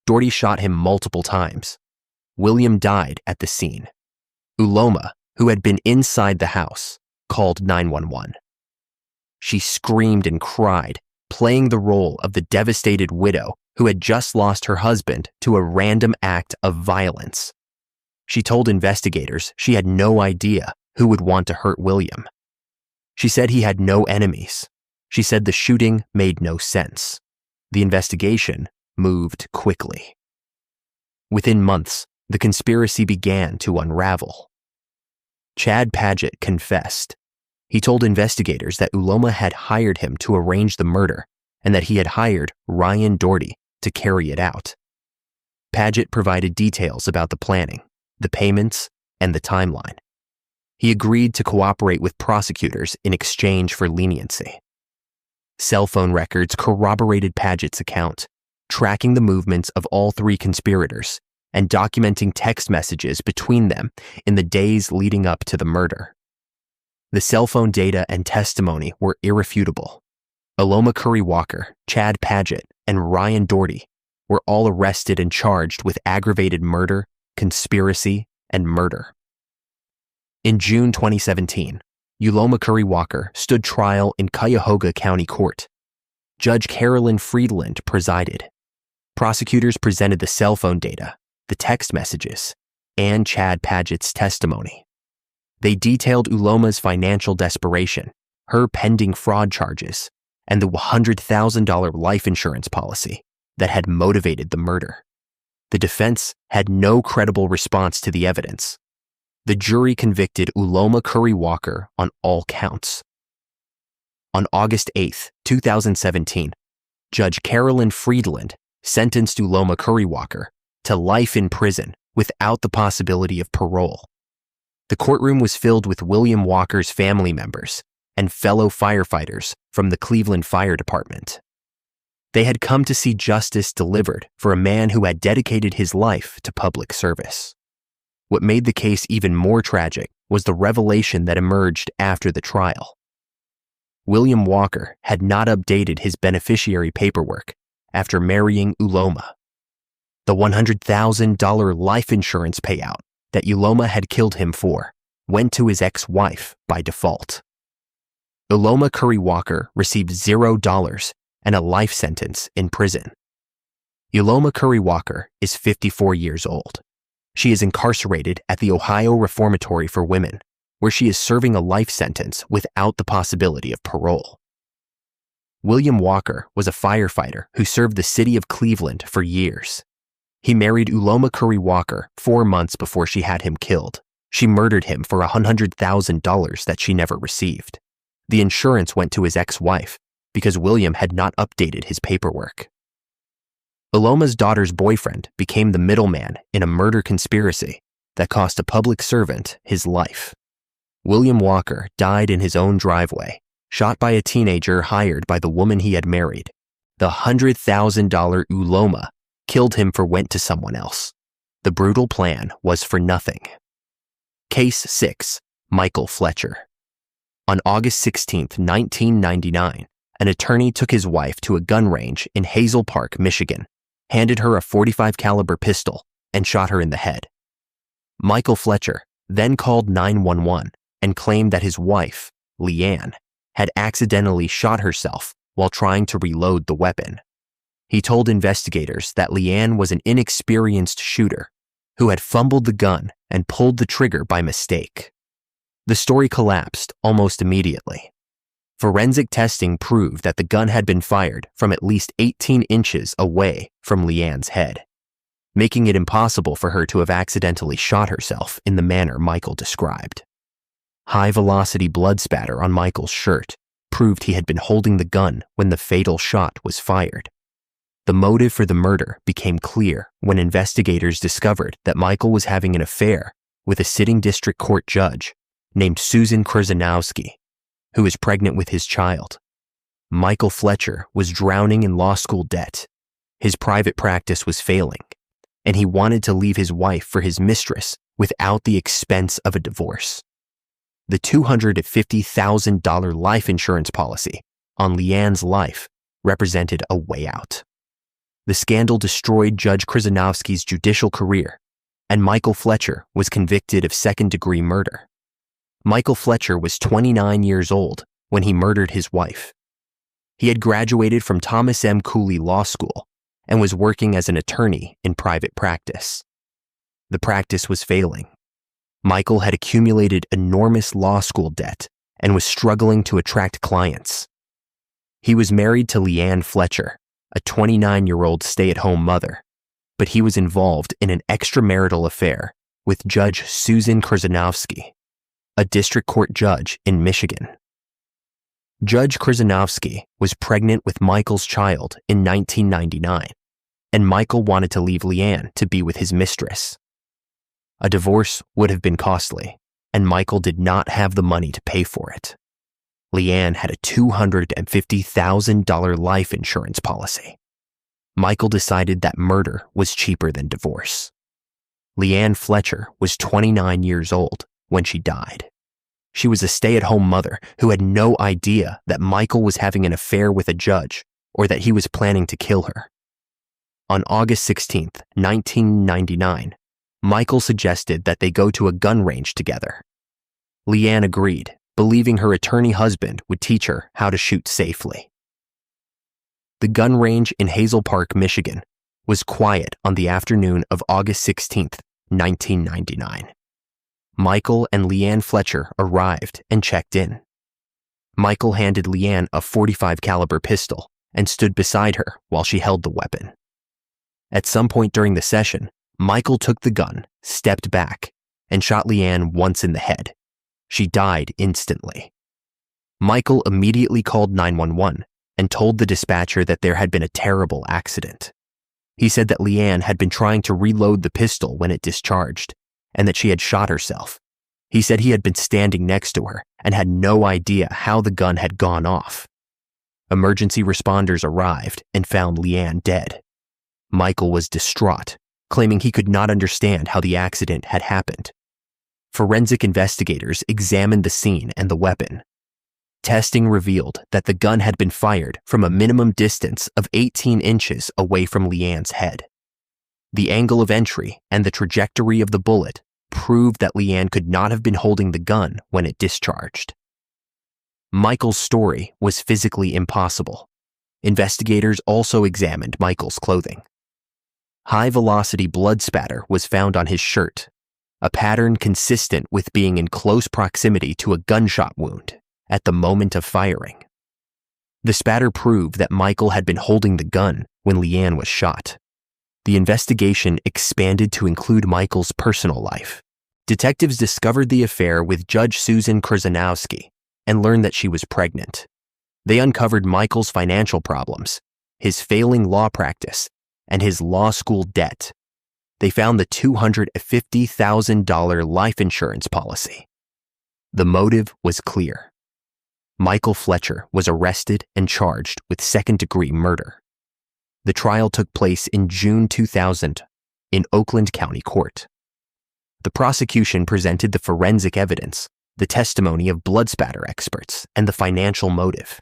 Doherty shot him multiple times. William died at the scene. Uloma, who had been inside the house, called 911. She screamed and cried, playing the role of the devastated widow who had just lost her husband to a random act of violence. She told investigators she had no idea who would want to hurt William. She said he had no enemies. She said the shooting made no sense. The investigation moved quickly. Within months, the conspiracy began to unravel. Chad Paget confessed. He told investigators that Uloma had hired him to arrange the murder and that he had hired Ryan Doherty to carry it out. Paget provided details about the planning, the payments, and the timeline. He agreed to cooperate with prosecutors in exchange for leniency. Cell phone records corroborated Paget's account, tracking the movements of all three conspirators and documenting text messages between them in the days leading up to the murder. The cell phone data and testimony were irrefutable. Uloma Curry Walker, Chad Paget, and Ryan Doherty were all arrested and charged with aggravated murder, conspiracy, and murder. In June 2017, Uloma Curry Walker stood trial in Cuyahoga County Court. Judge Carolyn Friedland presided. Prosecutors presented the cell phone data, the text messages, and Chad Paget's testimony. They detailed Uloma's financial desperation, her pending fraud charges, and the $100,000 life insurance policy that had motivated the murder. The defense had no credible response to the evidence. The jury convicted Uloma Curry Walker on all counts. On August 8, 2017, Judge Carolyn Friedland sentenced Uloma Curry Walker to life in prison without the possibility of parole. The courtroom was filled with William Walker's family members and fellow firefighters from the Cleveland Fire Department. They had come to see justice delivered for a man who had dedicated his life to public service. What made the case even more tragic was the revelation that emerged after the trial. William Walker had not updated his beneficiary paperwork after marrying Uloma. The $100,000 life insurance payout that Uloma had killed him for went to his ex-wife by default. Uloma Curry Walker received $0 and a life sentence in prison. Uloma Curry Walker is 54 years old. She is incarcerated at the Ohio Reformatory for Women, where she is serving a life sentence without the possibility of parole. William Walker was a firefighter who served the city of Cleveland for years. He married Uloma Curry Walker 4 months before she had him killed. She murdered him for $100,000 that she never received. The insurance went to his ex-wife because William had not updated his paperwork. Uloma's daughter's boyfriend became the middleman in a murder conspiracy that cost a public servant his life. William Walker died in his own driveway, shot by a teenager hired by the woman he had married. The $100,000 Uloma killed him for went to someone else. The brutal plan was for nothing. Case 6, Michael Fletcher. On August 16, 1999, an attorney took his wife to a gun range in Hazel Park, Michigan, handed her a .45 caliber pistol, and shot her in the head. Michael Fletcher then called 911 and claimed that his wife, Leanne, had accidentally shot herself while trying to reload the weapon. He told investigators that Leanne was an inexperienced shooter who had fumbled the gun and pulled the trigger by mistake. The story collapsed almost immediately. Forensic testing proved that the gun had been fired from at least 18 inches away from Leanne's head, making it impossible for her to have accidentally shot herself in the manner Michael described. High-velocity blood spatter on Michael's shirt proved he had been holding the gun when the fatal shot was fired. The motive for the murder became clear when investigators discovered that Michael was having an affair with a sitting district court judge named Susan Krzyzanowski, who was pregnant with his child. Michael Fletcher was drowning in law school debt. His private practice was failing, and he wanted to leave his wife for his mistress without the expense of a divorce. The $250,000 life insurance policy on Leanne's life represented a way out. The scandal destroyed Judge Krzyzanowski's judicial career, and Michael Fletcher was convicted of second-degree murder. Michael Fletcher was 29 years old when he murdered his wife. He had graduated from Thomas M. Cooley Law School and was working as an attorney in private practice. The practice was failing. Michael had accumulated enormous law school debt and was struggling to attract clients. He was married to Leanne Fletcher, a 29-year-old stay-at-home mother, but he was involved in an extramarital affair with Judge Susan Krzyzanowski, a district court judge in Michigan. Judge Krzyzanowski was pregnant with Michael's child in 1999, and Michael wanted to leave Leanne to be with his mistress. A divorce would have been costly, and Michael did not have the money to pay for it. Leanne had a $250,000 life insurance policy. Michael decided that murder was cheaper than divorce. Leanne Fletcher was 29 years old when she died. She was a stay-at-home mother who had no idea that Michael was having an affair with a judge or that he was planning to kill her. On August 16, 1999, Michael suggested that they go to a gun range together. Leanne agreed, believing her attorney husband would teach her how to shoot safely. The gun range in Hazel Park, Michigan, was quiet on the afternoon of August 16, 1999. Michael and Leanne Fletcher arrived and checked in. Michael handed Leanne a .45 caliber pistol and stood beside her while she held the weapon. At some point during the session, Michael took the gun, stepped back, and shot Leanne once in the head. She died instantly. Michael immediately called 911 and told the dispatcher that there had been a terrible accident. He said that Leanne had been trying to reload the pistol when it discharged, and that she had shot herself. He said he had been standing next to her and had no idea how the gun had gone off. Emergency responders arrived and found Leanne dead. Michael was distraught, claiming he could not understand how the accident had happened. Forensic investigators examined the scene and the weapon. Testing revealed that the gun had been fired from a minimum distance of 18 inches away from Leanne's head. The angle of entry and the trajectory of the bullet proved that Leanne could not have been holding the gun when it discharged. Michael's story was physically impossible. Investigators also examined Michael's clothing. High-velocity blood spatter was found on his shirt, a pattern consistent with being in close proximity to a gunshot wound at the moment of firing. The spatter proved that Michael had been holding the gun when Leanne was shot. The investigation expanded to include Michael's personal life. Detectives discovered the affair with Judge Susan Krzyzanowski and learned that she was pregnant. They uncovered Michael's financial problems, his failing law practice, and his law school debt. They found the $250,000 life insurance policy. The motive was clear. Michael Fletcher was arrested and charged with second-degree murder. The trial took place in June 2000 in Oakland County Court. The prosecution presented the forensic evidence, the testimony of blood spatter experts, and the financial motive.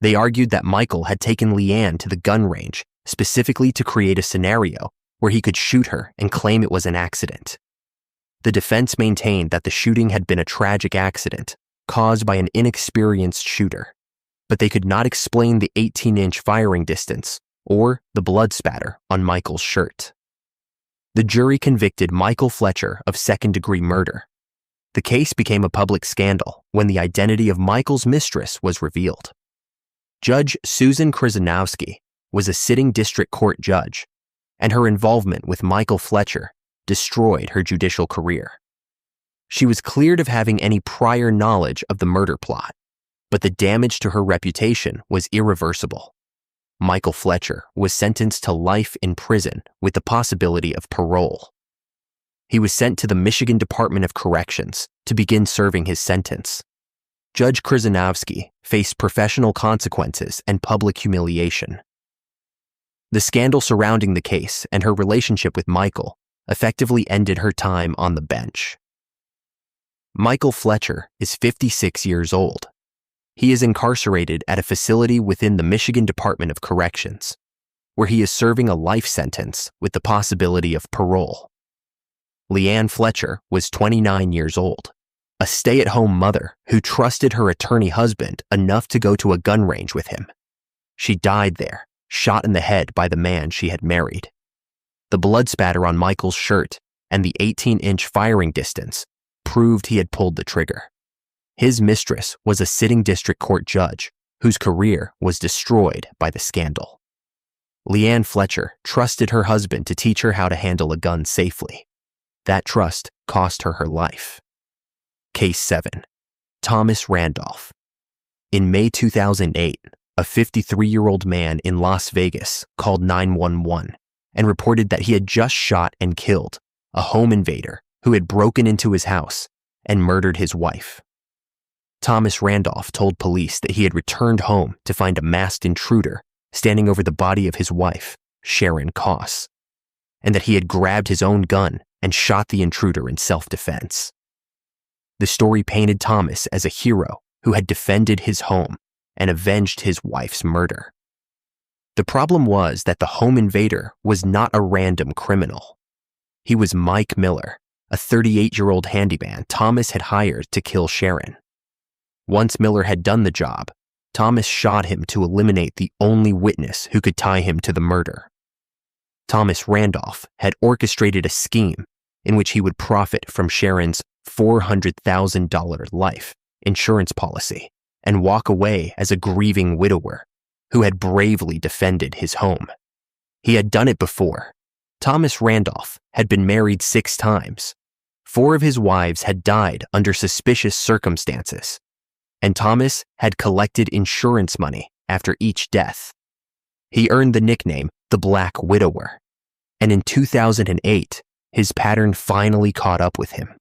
They argued that Michael had taken Leanne to the gun range specifically to create a scenario where he could shoot her and claim it was an accident. The defense maintained that the shooting had been a tragic accident caused by an inexperienced shooter, but they could not explain the 18-inch firing distance or the blood spatter on Michael's shirt. The jury convicted Michael Fletcher of second-degree murder. The case became a public scandal when the identity of Michael's mistress was revealed. Judge Susan Krzyzanowski was a sitting district court judge, and her involvement with Michael Fletcher destroyed her judicial career. She was cleared of having any prior knowledge of the murder plot, but the damage to her reputation was irreversible. Michael Fletcher was sentenced to life in prison with the possibility of parole. He was sent to the Michigan Department of Corrections to begin serving his sentence. Judge Krzyzanowski faced professional consequences and public humiliation. The scandal surrounding the case and her relationship with Michael effectively ended her time on the bench. Michael Fletcher is 56 years old. He is incarcerated at a facility within the Michigan Department of Corrections, where he is serving a life sentence with the possibility of parole. Leanne Fletcher was 29 years old, a stay-at-home mother who trusted her attorney husband enough to go to a gun range with him. She died there, shot in the head by the man she had married. The blood spatter on Michael's shirt and the 18-inch firing distance proved he had pulled the trigger. His mistress was a sitting district court judge whose career was destroyed by the scandal. Leanne Fletcher trusted her husband to teach her how to handle a gun safely. That trust cost her her life. Case 7. Thomas Randolph. In May 2008, a 53-year-old man in Las Vegas called 911 and reported that he had just shot and killed a home invader who had broken into his house and murdered his wife. Thomas Randolph told police that he had returned home to find a masked intruder standing over the body of his wife, Sharon Koss, and that he had grabbed his own gun and shot the intruder in self-defense. The story painted Thomas as a hero who had defended his home and avenged his wife's murder. The problem was that the home invader was not a random criminal. He was Mike Miller, a 38-year-old handyman Thomas had hired to kill Sharon. Once Miller had done the job, Thomas shot him to eliminate the only witness who could tie him to the murder. Thomas Randolph had orchestrated a scheme in which he would profit from Sharon's $400,000 life insurance policy and walk away as a grieving widower who had bravely defended his home. He had done it before. Thomas Randolph had been married 6 times. 4 of his wives had died under suspicious circumstances, and Thomas had collected insurance money after each death. He earned the nickname the Black Widower, and in 2008, his pattern finally caught up with him.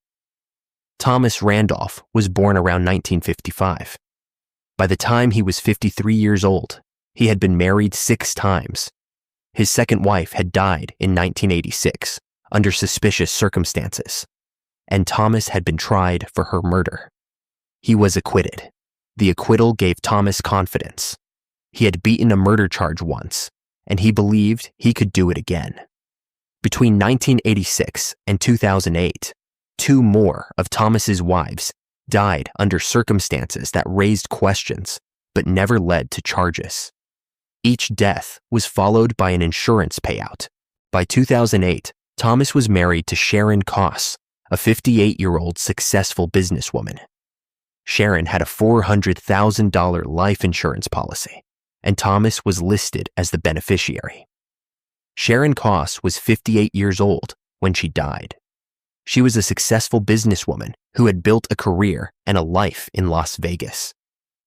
Thomas Randolph was born around 1955. By the time he was 53 years old, he had been married 6 times. His second wife had died in 1986 under suspicious circumstances, and Thomas had been tried for her murder. He was acquitted. The acquittal gave Thomas confidence. He had beaten a murder charge once, and he believed he could do it again. Between 1986 and 2008, 2 more of Thomas's wives died under circumstances that raised questions but never led to charges. Each death was followed by an insurance payout. By 2008, Thomas was married to Sharon Koss, a 58-year-old successful businesswoman. Sharon had a $400,000 life insurance policy, and Thomas was listed as the beneficiary. Sharon Koss was 58 years old when she died. She was a successful businesswoman who had built a career and a life in Las Vegas.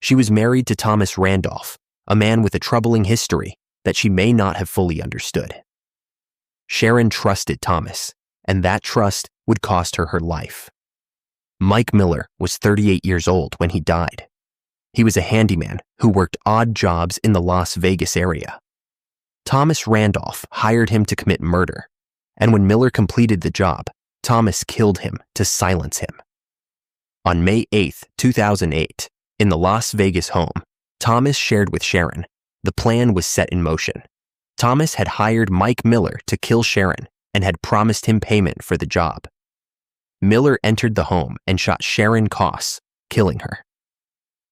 She was married to Thomas Randolph, a man with a troubling history that she may not have fully understood. Sharon trusted Thomas, and that trust would cost her her life. Mike Miller was 38 years old when he died. He was a handyman who worked odd jobs in the Las Vegas area. Thomas Randolph hired him to commit murder, and when Miller completed the job, Thomas killed him to silence him. On May 8, 2008, in the Las Vegas home Thomas shared with Sharon, the plan was set in motion. Thomas had hired Mike Miller to kill Sharon and had promised him payment for the job. Miller entered the home and shot Sharon Koss, killing her.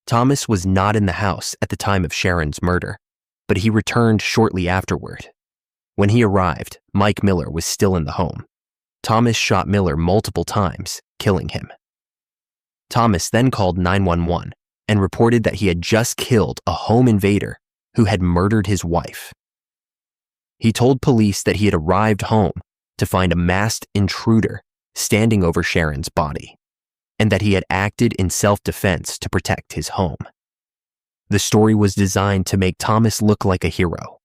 Thomas was not in the house at the time of Sharon's murder, but he returned shortly afterward. When he arrived, Mike Miller was still in the home. Thomas shot Miller multiple times, killing him. Thomas then called 911 and reported that he had just killed a home invader who had murdered his wife. He told police that he had arrived home to find a masked intruder standing over Sharon's body, and that he had acted in self-defense to protect his home. The story was designed to make Thomas look like a hero.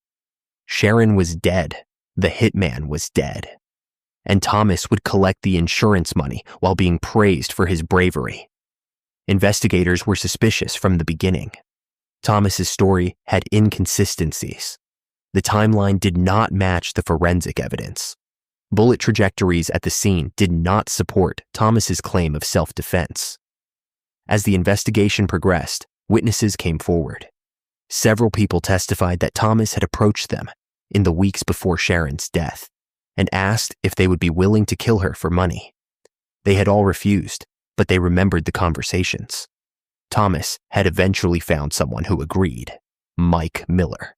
Sharon was dead, the hitman was dead, and Thomas would collect the insurance money while being praised for his bravery. Investigators were suspicious from the beginning. Thomas's story had inconsistencies. The timeline did not match the forensic evidence. Bullet trajectories at the scene did not support Thomas's claim of self-defense. As the investigation progressed, witnesses came forward. Several people testified that Thomas had approached them in the weeks before Sharon's death and asked if they would be willing to kill her for money. They had all refused, but they remembered the conversations. Thomas had eventually found someone who agreed, Mike Miller.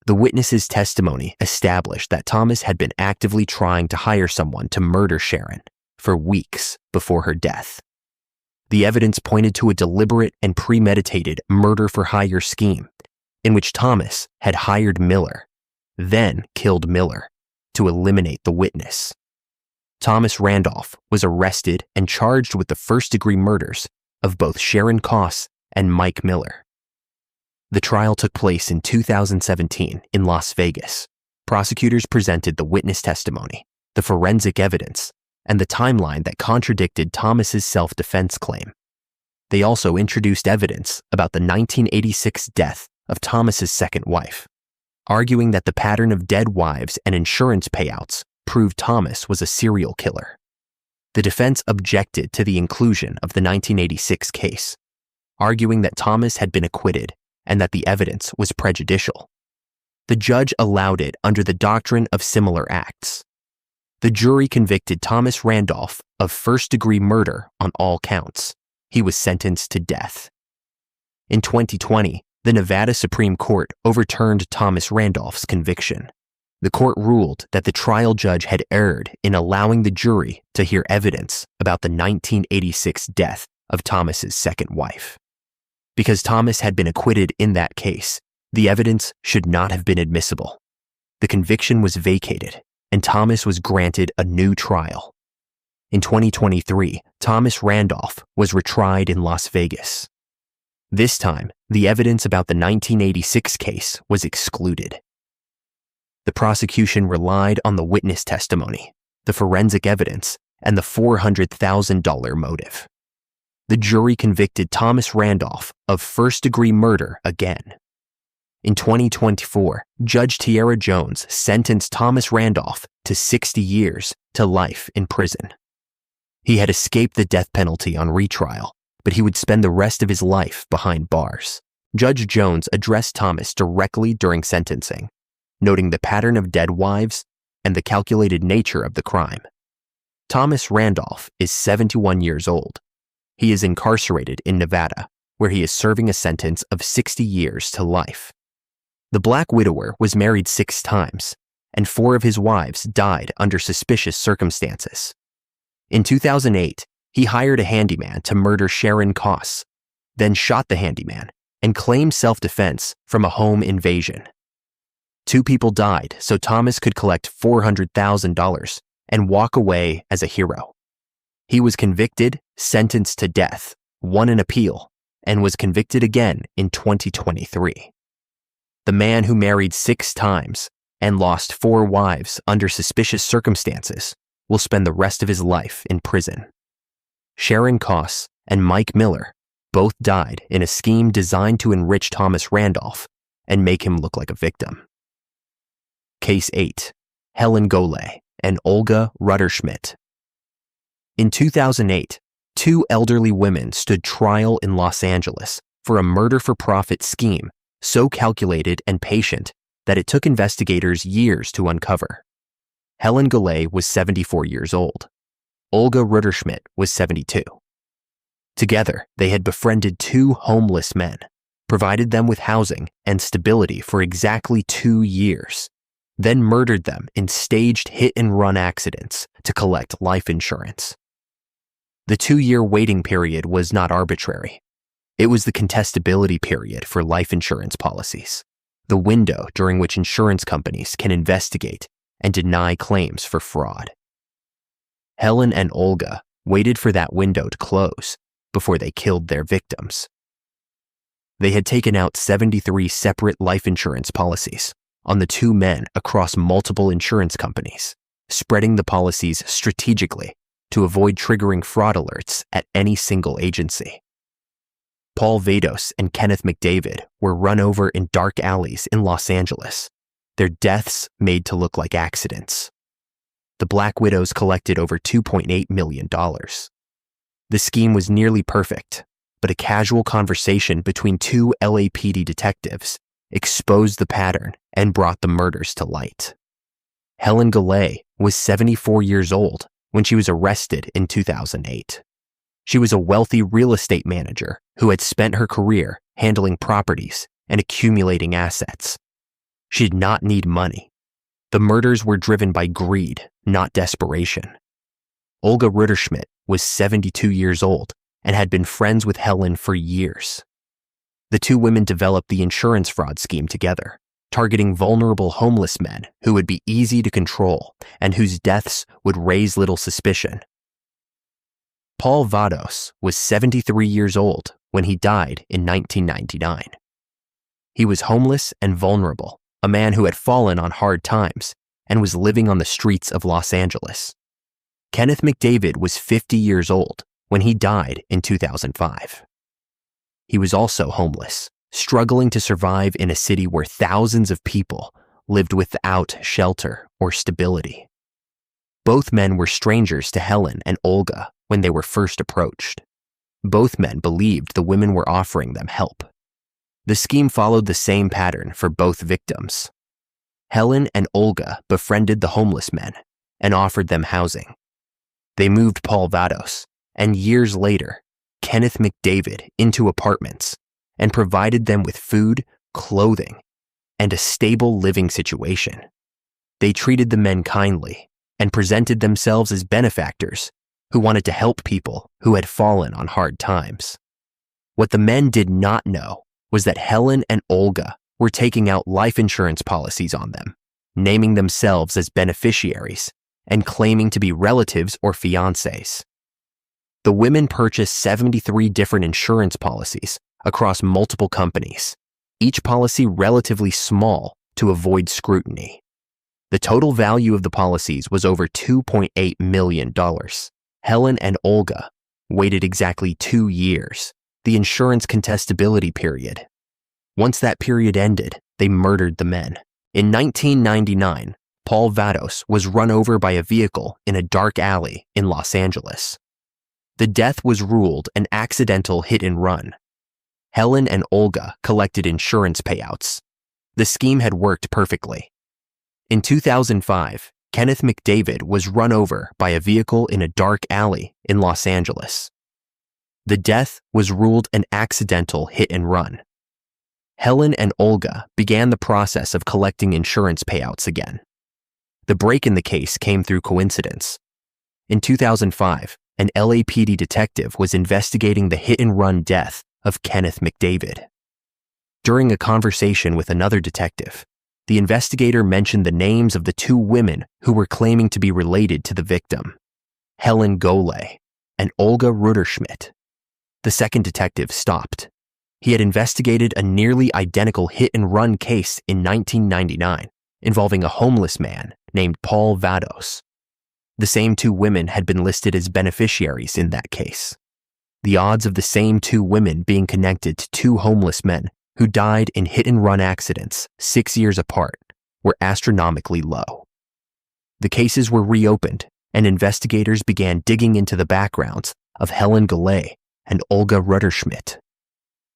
The witness's testimony established that Thomas had been actively trying to hire someone to murder Sharon for weeks before her death. The evidence pointed to a deliberate and premeditated murder-for-hire scheme in which Thomas had hired Miller, then killed Miller, to eliminate the witness. Thomas Randolph was arrested and charged with the first-degree murders of both Sharon Koss and Mike Miller. The trial took place in 2017 in Las Vegas. Prosecutors presented the witness testimony, the forensic evidence, and the timeline that contradicted Thomas's self-defense claim. They also introduced evidence about the 1986 death of Thomas's second wife, arguing that the pattern of dead wives and insurance payouts proved Thomas was a serial killer. The defense objected to the inclusion of the 1986 case, arguing that Thomas had been acquitted and that the evidence was prejudicial. The judge allowed it under the doctrine of similar acts. The jury convicted Thomas Randolph of first-degree murder on all counts. He was sentenced to death. In 2020, the Nevada Supreme Court overturned Thomas Randolph's conviction. The court ruled that the trial judge had erred in allowing the jury to hear evidence about the 1986 death of Thomas's second wife. Because Thomas had been acquitted in that case, the evidence should not have been admissible. The conviction was vacated, and Thomas was granted a new trial. In 2023, Thomas Randolph was retried in Las Vegas. This time, the evidence about the 1986 case was excluded. The prosecution relied on the witness testimony, the forensic evidence, and the $400,000 motive. The jury convicted Thomas Randolph of first-degree murder again. In 2024, Judge Tiara Jones sentenced Thomas Randolph to 60 years to life in prison. He had escaped the death penalty on retrial, but he would spend the rest of his life behind bars. Judge Jones addressed Thomas directly during sentencing, noting the pattern of dead wives and the calculated nature of the crime. Thomas Randolph is 71 years old. He is incarcerated in Nevada, where he is serving a sentence of 60 years to life. The Black Widower was married 6 times, and 4 of his wives died under suspicious circumstances. In 2008, he hired a handyman to murder Sharon Koss, then shot the handyman and claimed self-defense from a home invasion. 2 people died so Thomas could collect $400,000 and walk away as a hero. He was convicted, sentenced to death, won an appeal, and was convicted again in 2023. The man who married 6 times and lost 4 wives under suspicious circumstances will spend the rest of his life in prison. Sharon Koss and Mike Miller both died in a scheme designed to enrich Thomas Randolph and make him look like a victim. Case 8. Helen Golay and Olga Rutterschmidt. In 2008, 2 elderly women stood trial in Los Angeles for a murder-for-profit scheme so calculated and patient that it took investigators years to uncover. Helen Golay was 74 years old. Olga Rutterschmidt was 72. Together, they had befriended 2 homeless men, provided them with housing and stability for exactly 2 years, then murdered them in staged hit-and-run accidents to collect life insurance. The 2-year waiting period was not arbitrary. It was the contestability period for life insurance policies, the window during which insurance companies can investigate and deny claims for fraud. Helen and Olga waited for that window to close before they killed their victims. They had taken out 73 separate life insurance policies on the 2 men across multiple insurance companies, spreading the policies strategically to avoid triggering fraud alerts at any single agency. Paul Vados and Kenneth McDavid were run over in dark alleys in Los Angeles, their deaths made to look like accidents. The Black Widows collected over $2.8 million. The scheme was nearly perfect, but a casual conversation between 2 LAPD detectives exposed the pattern and brought the murders to light. Helen Golay was 74 years old when she was arrested in 2008. She was a wealthy real estate manager who had spent her career handling properties and accumulating assets. She did not need money. The murders were driven by greed, not desperation. Olga Rutterschmidt was 72 years old and had been friends with Helen for years. The 2 women developed the insurance fraud scheme together, targeting vulnerable homeless men who would be easy to control and whose deaths would raise little suspicion. Paul Vados was 73 years old when he died in 1999. He was homeless and vulnerable, a man who had fallen on hard times and was living on the streets of Los Angeles. Kenneth McDavid was 50 years old when he died in 2005. He was also homeless, struggling to survive in a city where thousands of people lived without shelter or stability. Both men were strangers to Helen and Olga when they were first approached. Both men believed the women were offering them help. The scheme followed the same pattern for both victims. Helen and Olga befriended the homeless men and offered them housing. They moved Paul Vados and years later, Kenneth McDavid into apartments and provided them with food, clothing, and a stable living situation. They treated the men kindly and presented themselves as benefactors who wanted to help people who had fallen on hard times. What the men did not know was that Helen and Olga were taking out life insurance policies on them, naming themselves as beneficiaries and claiming to be relatives or fiancés. The women purchased 73 different insurance policies across multiple companies, each policy relatively small to avoid scrutiny. The total value of the policies was over $2.8 million. Helen and Olga waited exactly 2 years, the insurance contestability period. Once that period ended, they murdered the men. In 1999, Paul Vados was run over by a vehicle in a dark alley in Los Angeles. The death was ruled an accidental hit and run. Helen and Olga collected insurance payouts. The scheme had worked perfectly. In 2005, Kenneth McDavid was run over by a vehicle in a dark alley in Los Angeles. The death was ruled an accidental hit and run. Helen and Olga began the process of collecting insurance payouts again. The break in the case came through coincidence. In 2005, an LAPD detective was investigating the hit-and-run death of Kenneth McDavid. During a conversation with another detective, the investigator mentioned the names of the 2 women who were claiming to be related to the victim, Helen Golay and Olga Rutherschmidt. The second detective stopped. He had investigated a nearly identical hit-and-run case in 1999 involving a homeless man named Paul Vados. The same 2 women had been listed as beneficiaries in that case. The odds of the same 2 women being connected to 2 homeless men who died in hit-and-run accidents 6 years apart were astronomically low. The cases were reopened, and investigators began digging into the backgrounds of Helen Golay and Olga Rutherschmidt.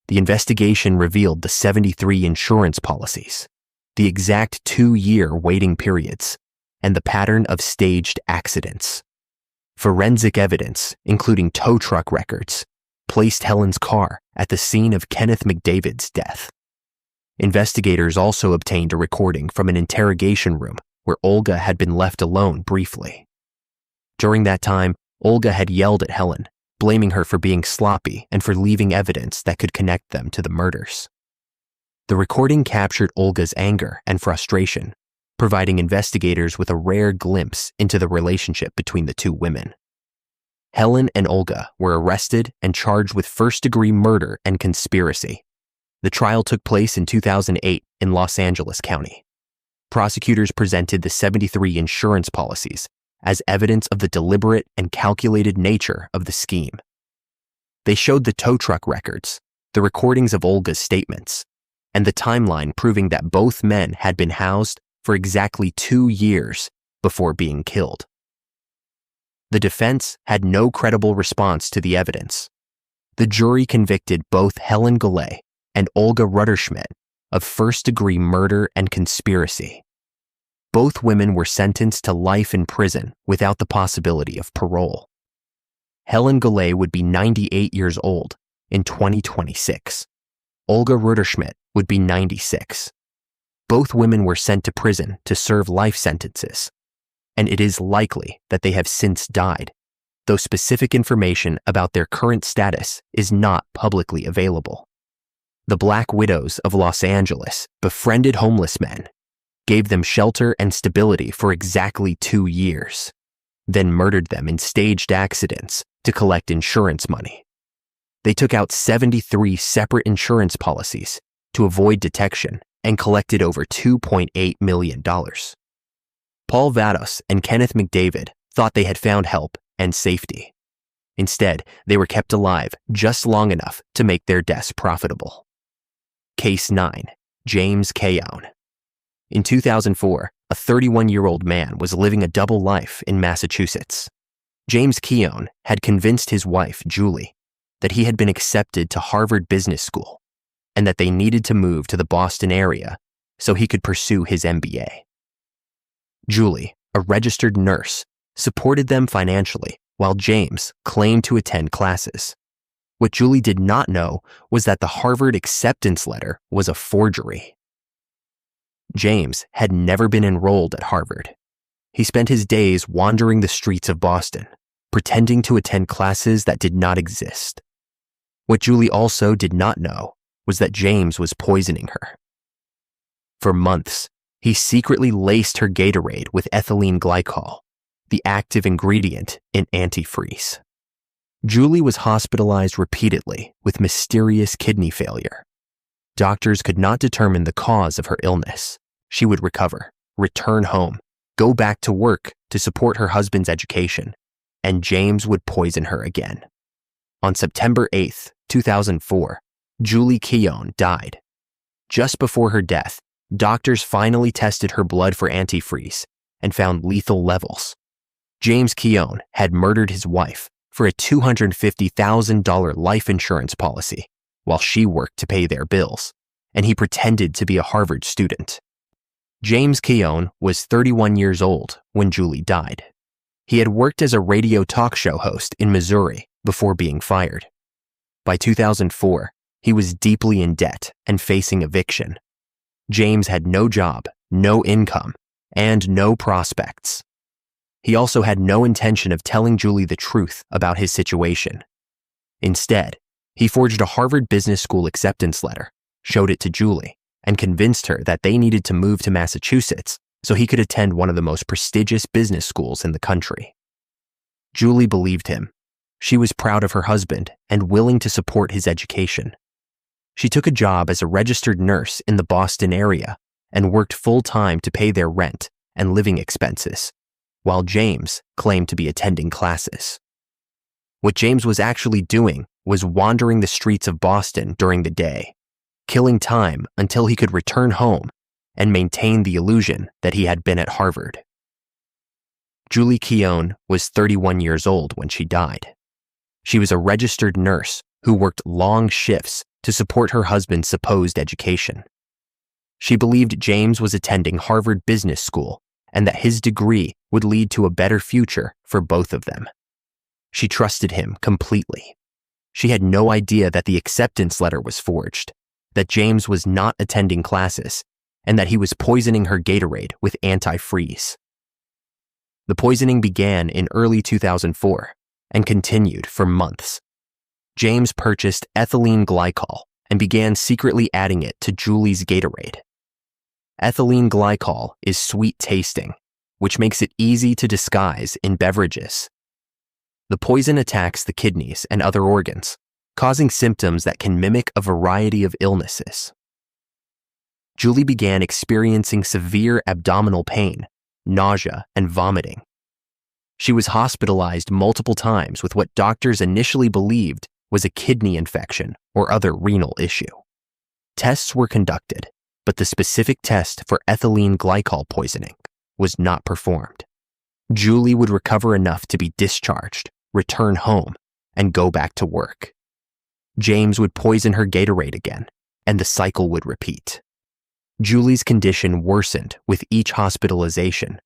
The investigation revealed the 73 insurance policies, the exact 2-year waiting periods, and the pattern of staged accidents. Forensic evidence, including tow truck records, placed Helen's car at the scene of Kenneth McDavid's death. Investigators also obtained a recording from an interrogation room where Olga had been left alone briefly. During that time, Olga had yelled at Helen, blaming her for being sloppy and for leaving evidence that could connect them to the murders. The recording captured Olga's anger and frustration, providing investigators with a rare glimpse into the relationship between the 2 women. Helen and Olga were arrested and charged with first-degree murder and conspiracy. The trial took place in 2008 in Los Angeles County. Prosecutors presented the 73 insurance policies as evidence of the deliberate and calculated nature of the scheme. They showed the tow truck records, the recordings of Olga's statements, and the timeline proving that both men had been housed for exactly 2 years before being killed. The defense had no credible response to the evidence. The jury convicted both Helen Golay and Olga Rutherschmidt of first-degree murder and conspiracy. Both women were sentenced to life in prison without the possibility of parole. Helen Golay would be 98 years old in 2026. Olga Rutherschmidt would be 96. Both women were sent to prison to serve life sentences, and it is likely that they have since died, though specific information about their current status is not publicly available. The Black Widows of Los Angeles befriended homeless men, gave them shelter and stability for exactly 2 years, then murdered them in staged accidents to collect insurance money. They took out 73 separate insurance policies to avoid detection and collected over $2.8 million. Paul Vados and Kenneth McDavid thought they had found help and safety. Instead, they were kept alive just long enough to make their deaths profitable. Case 9. James Keown. In 2004, a 31-year-old man was living a double life in Massachusetts. James Keown had convinced his wife, Julie, that he had been accepted to Harvard Business School and that they needed to move to the Boston area so he could pursue his MBA. Julie, a registered nurse, supported them financially while James claimed to attend classes. What Julie did not know was that the Harvard acceptance letter was a forgery. James had never been enrolled at Harvard. He spent his days wandering the streets of Boston, pretending to attend classes that did not exist. What Julie also did not know was that James was poisoning her. For months, he secretly laced her Gatorade with ethylene glycol, the active ingredient in antifreeze. Julie was hospitalized repeatedly with mysterious kidney failure. Doctors could not determine the cause of her illness. She would recover, return home, go back to work to support her husband's education, and James would poison her again. On September 8, 2004, Julie Keown died. Just before her death, doctors finally tested her blood for antifreeze and found lethal levels. James Keown had murdered his wife for a $250,000 life insurance policy while she worked to pay their bills, and he pretended to be a Harvard student. James Keown was 31 years old when Julie died. He had worked as a radio talk show host in Missouri before being fired. By 2004, he was deeply in debt and facing eviction. James had no job, no income, and no prospects. He also had no intention of telling Julie the truth about his situation. Instead, he forged a Harvard Business School acceptance letter, showed it to Julie, and convinced her that they needed to move to Massachusetts so he could attend one of the most prestigious business schools in the country. Julie believed him. She was proud of her husband and willing to support his education. She took a job as a registered nurse in the Boston area and worked full-time to pay their rent and living expenses, while James claimed to be attending classes. What James was actually doing was wandering the streets of Boston during the day, killing time until he could return home and maintain the illusion that he had been at Harvard. Julie Keown was 31 years old when she died. She was a registered nurse who worked long shifts to support her husband's supposed education. She believed James was attending Harvard Business School and that his degree would lead to a better future for both of them. She trusted him completely. She had no idea that the acceptance letter was forged, that James was not attending classes, and that he was poisoning her Gatorade with antifreeze. The poisoning began in early 2004 and continued for months. James purchased ethylene glycol and began secretly adding it to Julie's Gatorade. Ethylene glycol is sweet tasting, which makes it easy to disguise in beverages. The poison attacks the kidneys and other organs, causing symptoms that can mimic a variety of illnesses. Julie began experiencing severe abdominal pain, nausea, and vomiting. She was hospitalized multiple times with what doctors initially believed was a kidney infection or other renal issue. Tests were conducted, but the specific test for ethylene glycol poisoning was not performed. Julie would recover enough to be discharged, return home, and go back to work. James would poison her Gatorade again, and the cycle would repeat. Julie's condition worsened with each hospitalization.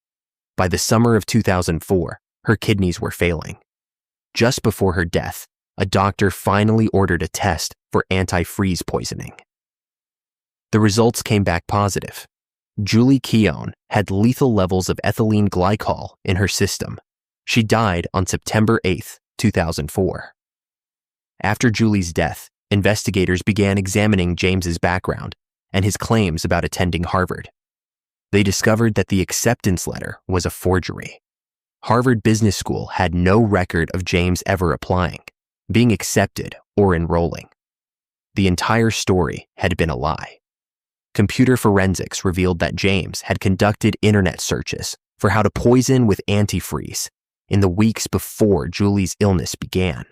By the summer of 2004, her kidneys were failing. Just before her death, a doctor finally ordered a test for antifreeze poisoning. The results came back positive. Julie Keown had lethal levels of ethylene glycol in her system. She died on September 8, 2004. After Julie's death, investigators began examining James's background and his claims about attending Harvard. They discovered that the acceptance letter was a forgery. Harvard Business School had no record of James ever applying, being accepted, or enrolling. The entire story had been a lie. Computer forensics revealed that James had conducted internet searches for how to poison with antifreeze in the weeks before Julie's illness began.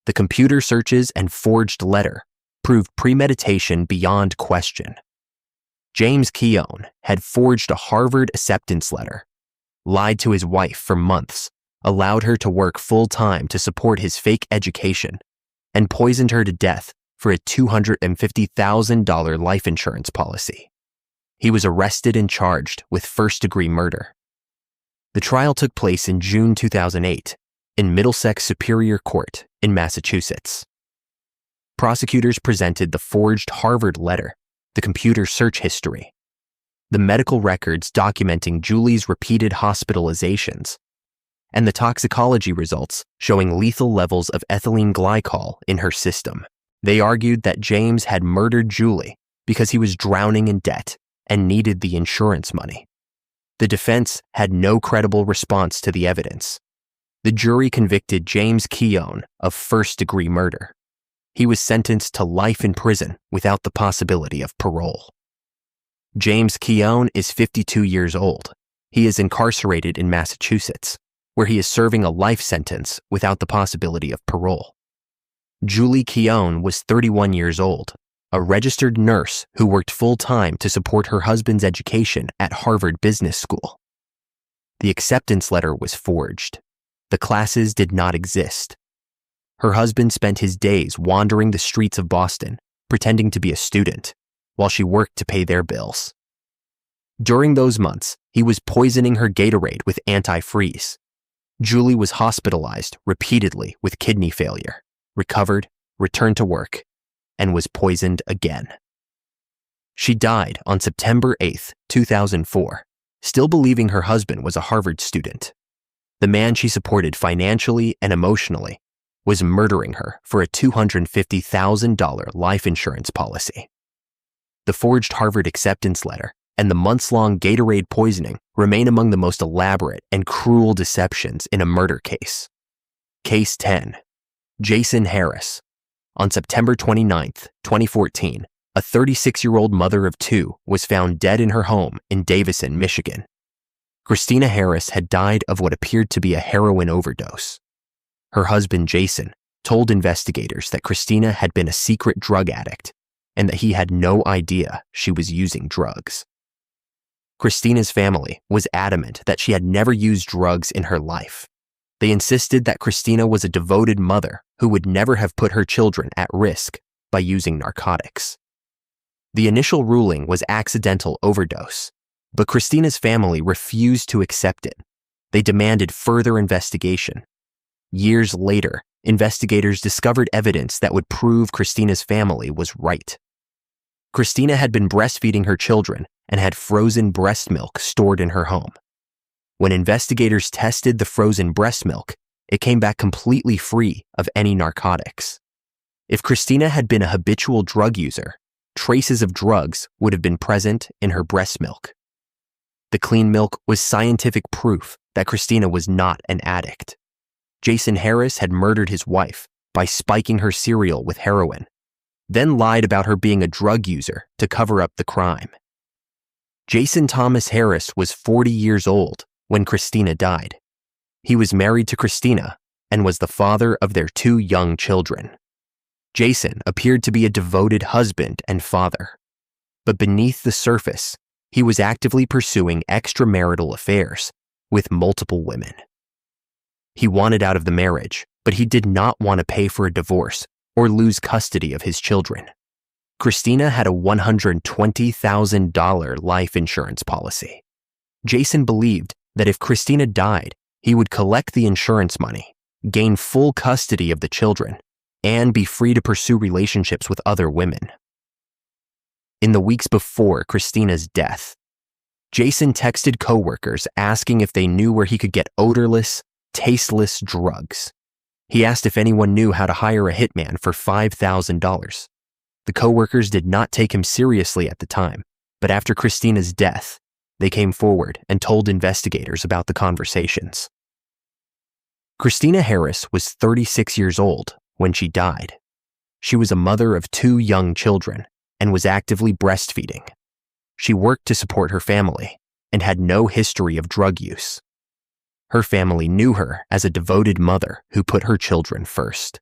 The computer searches and forged letter proved premeditation beyond question. James Keown had forged a Harvard acceptance letter, lied to his wife for months, allowed her to work full-time to support his fake education, and poisoned her to death for a $250,000 life insurance policy. He was arrested and charged with first-degree murder. The trial took place in June 2008 in Middlesex Superior Court in Massachusetts. Prosecutors presented the forged Harvard letter, the computer search history, the medical records documenting Julie's repeated hospitalizations, and the toxicology results showing lethal levels of ethylene glycol in her system. They argued that James had murdered Julie because he was drowning in debt and needed the insurance money. The defense had no credible response to the evidence. The jury convicted James Keown of first-degree murder. He was sentenced to life in prison without the possibility of parole. James Keown is 52 years old. He is incarcerated in Massachusetts, where he is serving a life sentence without the possibility of parole. Julie Keown was 31 years old, a registered nurse who worked full-time to support her husband's education at Harvard Business School. The acceptance letter was forged. The classes did not exist. Her husband spent his days wandering the streets of Boston, pretending to be a student, while she worked to pay their bills. During those months, he was poisoning her Gatorade with antifreeze. Julie was hospitalized repeatedly with kidney failure, recovered, returned to work, and was poisoned again. She died on September 8, 2004, still believing her husband was a Harvard student. The man she supported financially and emotionally was murdering her for a $250,000 life insurance policy. The forged Harvard acceptance letter and the months-long Gatorade poisoning remain among the most elaborate and cruel deceptions in a murder case. Case 10. Jason Harris. On September 29, 2014, a 36-year-old mother of two was found dead in her home in Davison, Michigan. Christina Harris had died of what appeared to be a heroin overdose. Her husband, Jason, told investigators that Christina had been a secret drug addict and that he had no idea she was using drugs. Christina's family was adamant that she had never used drugs in her life. They insisted that Christina was a devoted mother who would never have put her children at risk by using narcotics. The initial ruling was accidental overdose, but Christina's family refused to accept it. They demanded further investigation. Years later, investigators discovered evidence that would prove Christina's family was right. Christina had been breastfeeding her children and had frozen breast milk stored in her home. When investigators tested the frozen breast milk, it came back completely free of any narcotics. If Christina had been a habitual drug user, traces of drugs would have been present in her breast milk. The clean milk was scientific proof that Christina was not an addict. Jason Harris had murdered his wife by spiking her cereal with heroin, then lied about her being a drug user to cover up the crime. Jason Thomas Harris was 40 years old when Christina died. He was married to Christina and was the father of their two young children. Jason appeared to be a devoted husband and father, but beneath the surface, he was actively pursuing extramarital affairs with multiple women. He wanted out of the marriage, but he did not want to pay for a divorce or lose custody of his children. Christina had a $120,000 life insurance policy. Jason believed that if Christina died, he would collect the insurance money, gain full custody of the children, and be free to pursue relationships with other women. In the weeks before Christina's death, Jason texted coworkers asking if they knew where he could get odorless, tasteless drugs. He asked if anyone knew how to hire a hitman for $5,000. The coworkers did not take him seriously at the time, but after Christina's death, they came forward and told investigators about the conversations. Christina Harris was 36 years old when she died. She was a mother of 2 young children and was actively breastfeeding. She worked to support her family and had no history of drug use. Her family knew her as a devoted mother who put her children first.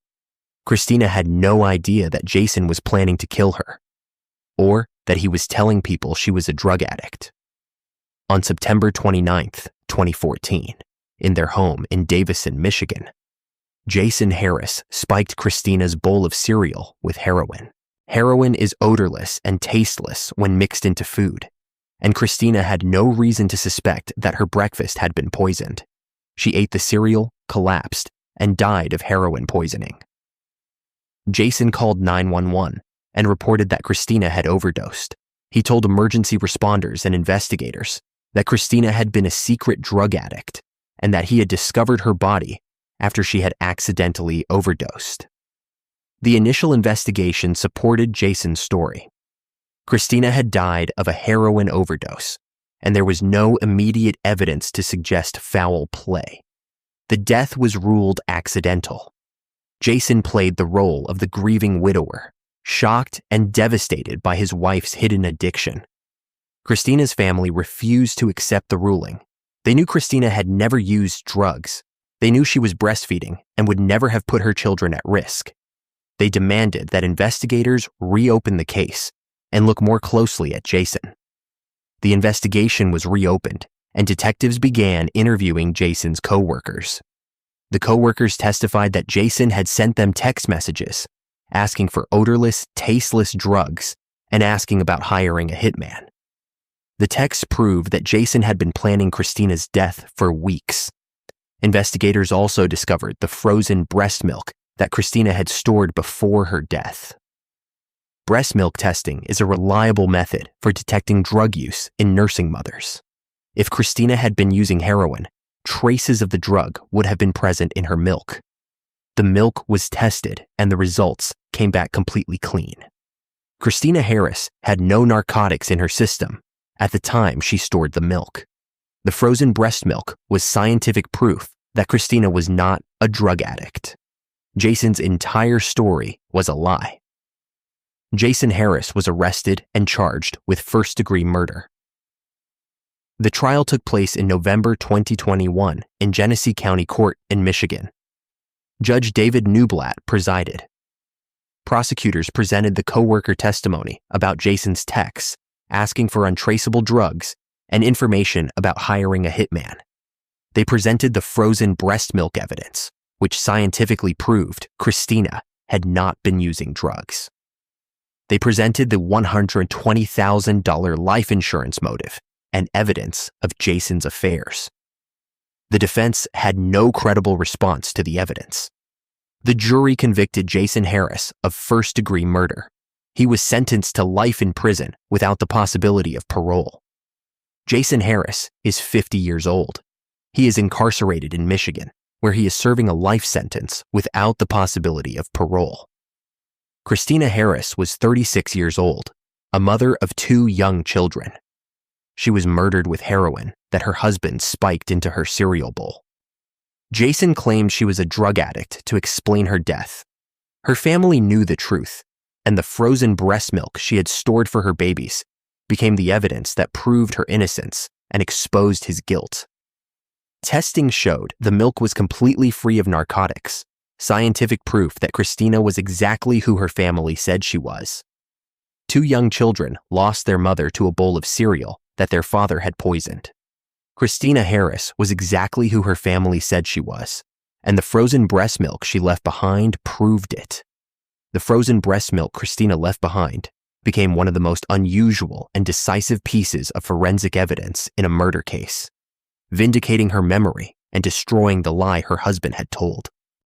Christina had no idea that Jason was planning to kill her, or that he was telling people she was a drug addict. On September 29, 2014, in their home in Davison, Michigan, Jason Harris spiked Christina's bowl of cereal with heroin. Heroin is odorless and tasteless when mixed into food, and Christina had no reason to suspect that her breakfast had been poisoned. She ate the cereal, collapsed, and died of heroin poisoning. Jason called 911 and reported that Christina had overdosed. He told emergency responders and investigators that Christina had been a secret drug addict and that he had discovered her body after she had accidentally overdosed. The initial investigation supported Jason's story. Christina had died of a heroin overdose, and there was no immediate evidence to suggest foul play. The death was ruled accidental. Jason played the role of the grieving widower, shocked and devastated by his wife's hidden addiction. Christina's family refused to accept the ruling. They knew Christina had never used drugs. They knew she was breastfeeding and would never have put her children at risk. They demanded that investigators reopen the case and look more closely at Jason. The investigation was reopened, and detectives began interviewing Jason's co-workers. The co-workers testified that Jason had sent them text messages asking for odorless, tasteless drugs and asking about hiring a hitman. The texts proved that Jason had been planning Christina's death for weeks. Investigators also discovered the frozen breast milk that Christina had stored before her death. Breast milk testing is a reliable method for detecting drug use in nursing mothers. If Christina had been using heroin, traces of the drug would have been present in her milk. The milk was tested and the results came back completely clean. Christina Harris had no narcotics in her system at the time she stored the milk. The frozen breast milk was scientific proof that Christina was not a drug addict. Jason's entire story was a lie. Jason Harris was arrested and charged with first-degree murder. The trial took place in November 2021 in Genesee County Court in Michigan. Judge David Newblatt presided. Prosecutors presented the co-worker testimony about Jason's texts, asking for untraceable drugs and information about hiring a hitman. They presented the frozen breast milk evidence, which scientifically proved Christina had not been using drugs. They presented the $120,000 life insurance motive and evidence of Jason's affairs. The defense had no credible response to the evidence. The jury convicted Jason Harris of first-degree murder. He was sentenced to life in prison without the possibility of parole. Jason Harris is 50 years old. He is incarcerated in Michigan, where he is serving a life sentence without the possibility of parole. Christina Harris was 36 years old, a mother of 2 young children. She was murdered with heroin that her husband spiked into her cereal bowl. Jason claimed she was a drug addict to explain her death. Her family knew the truth, and the frozen breast milk she had stored for her babies became the evidence that proved her innocence and exposed his guilt. Testing showed the milk was completely free of narcotics, scientific proof that Christina was exactly who her family said she was. 2 young children lost their mother to a bowl of cereal that their father had poisoned. Christina Harris was exactly who her family said she was, and the frozen breast milk she left behind proved it. The frozen breast milk Christina left behind became one of the most unusual and decisive pieces of forensic evidence in a murder case, vindicating her memory and destroying the lie her husband had told.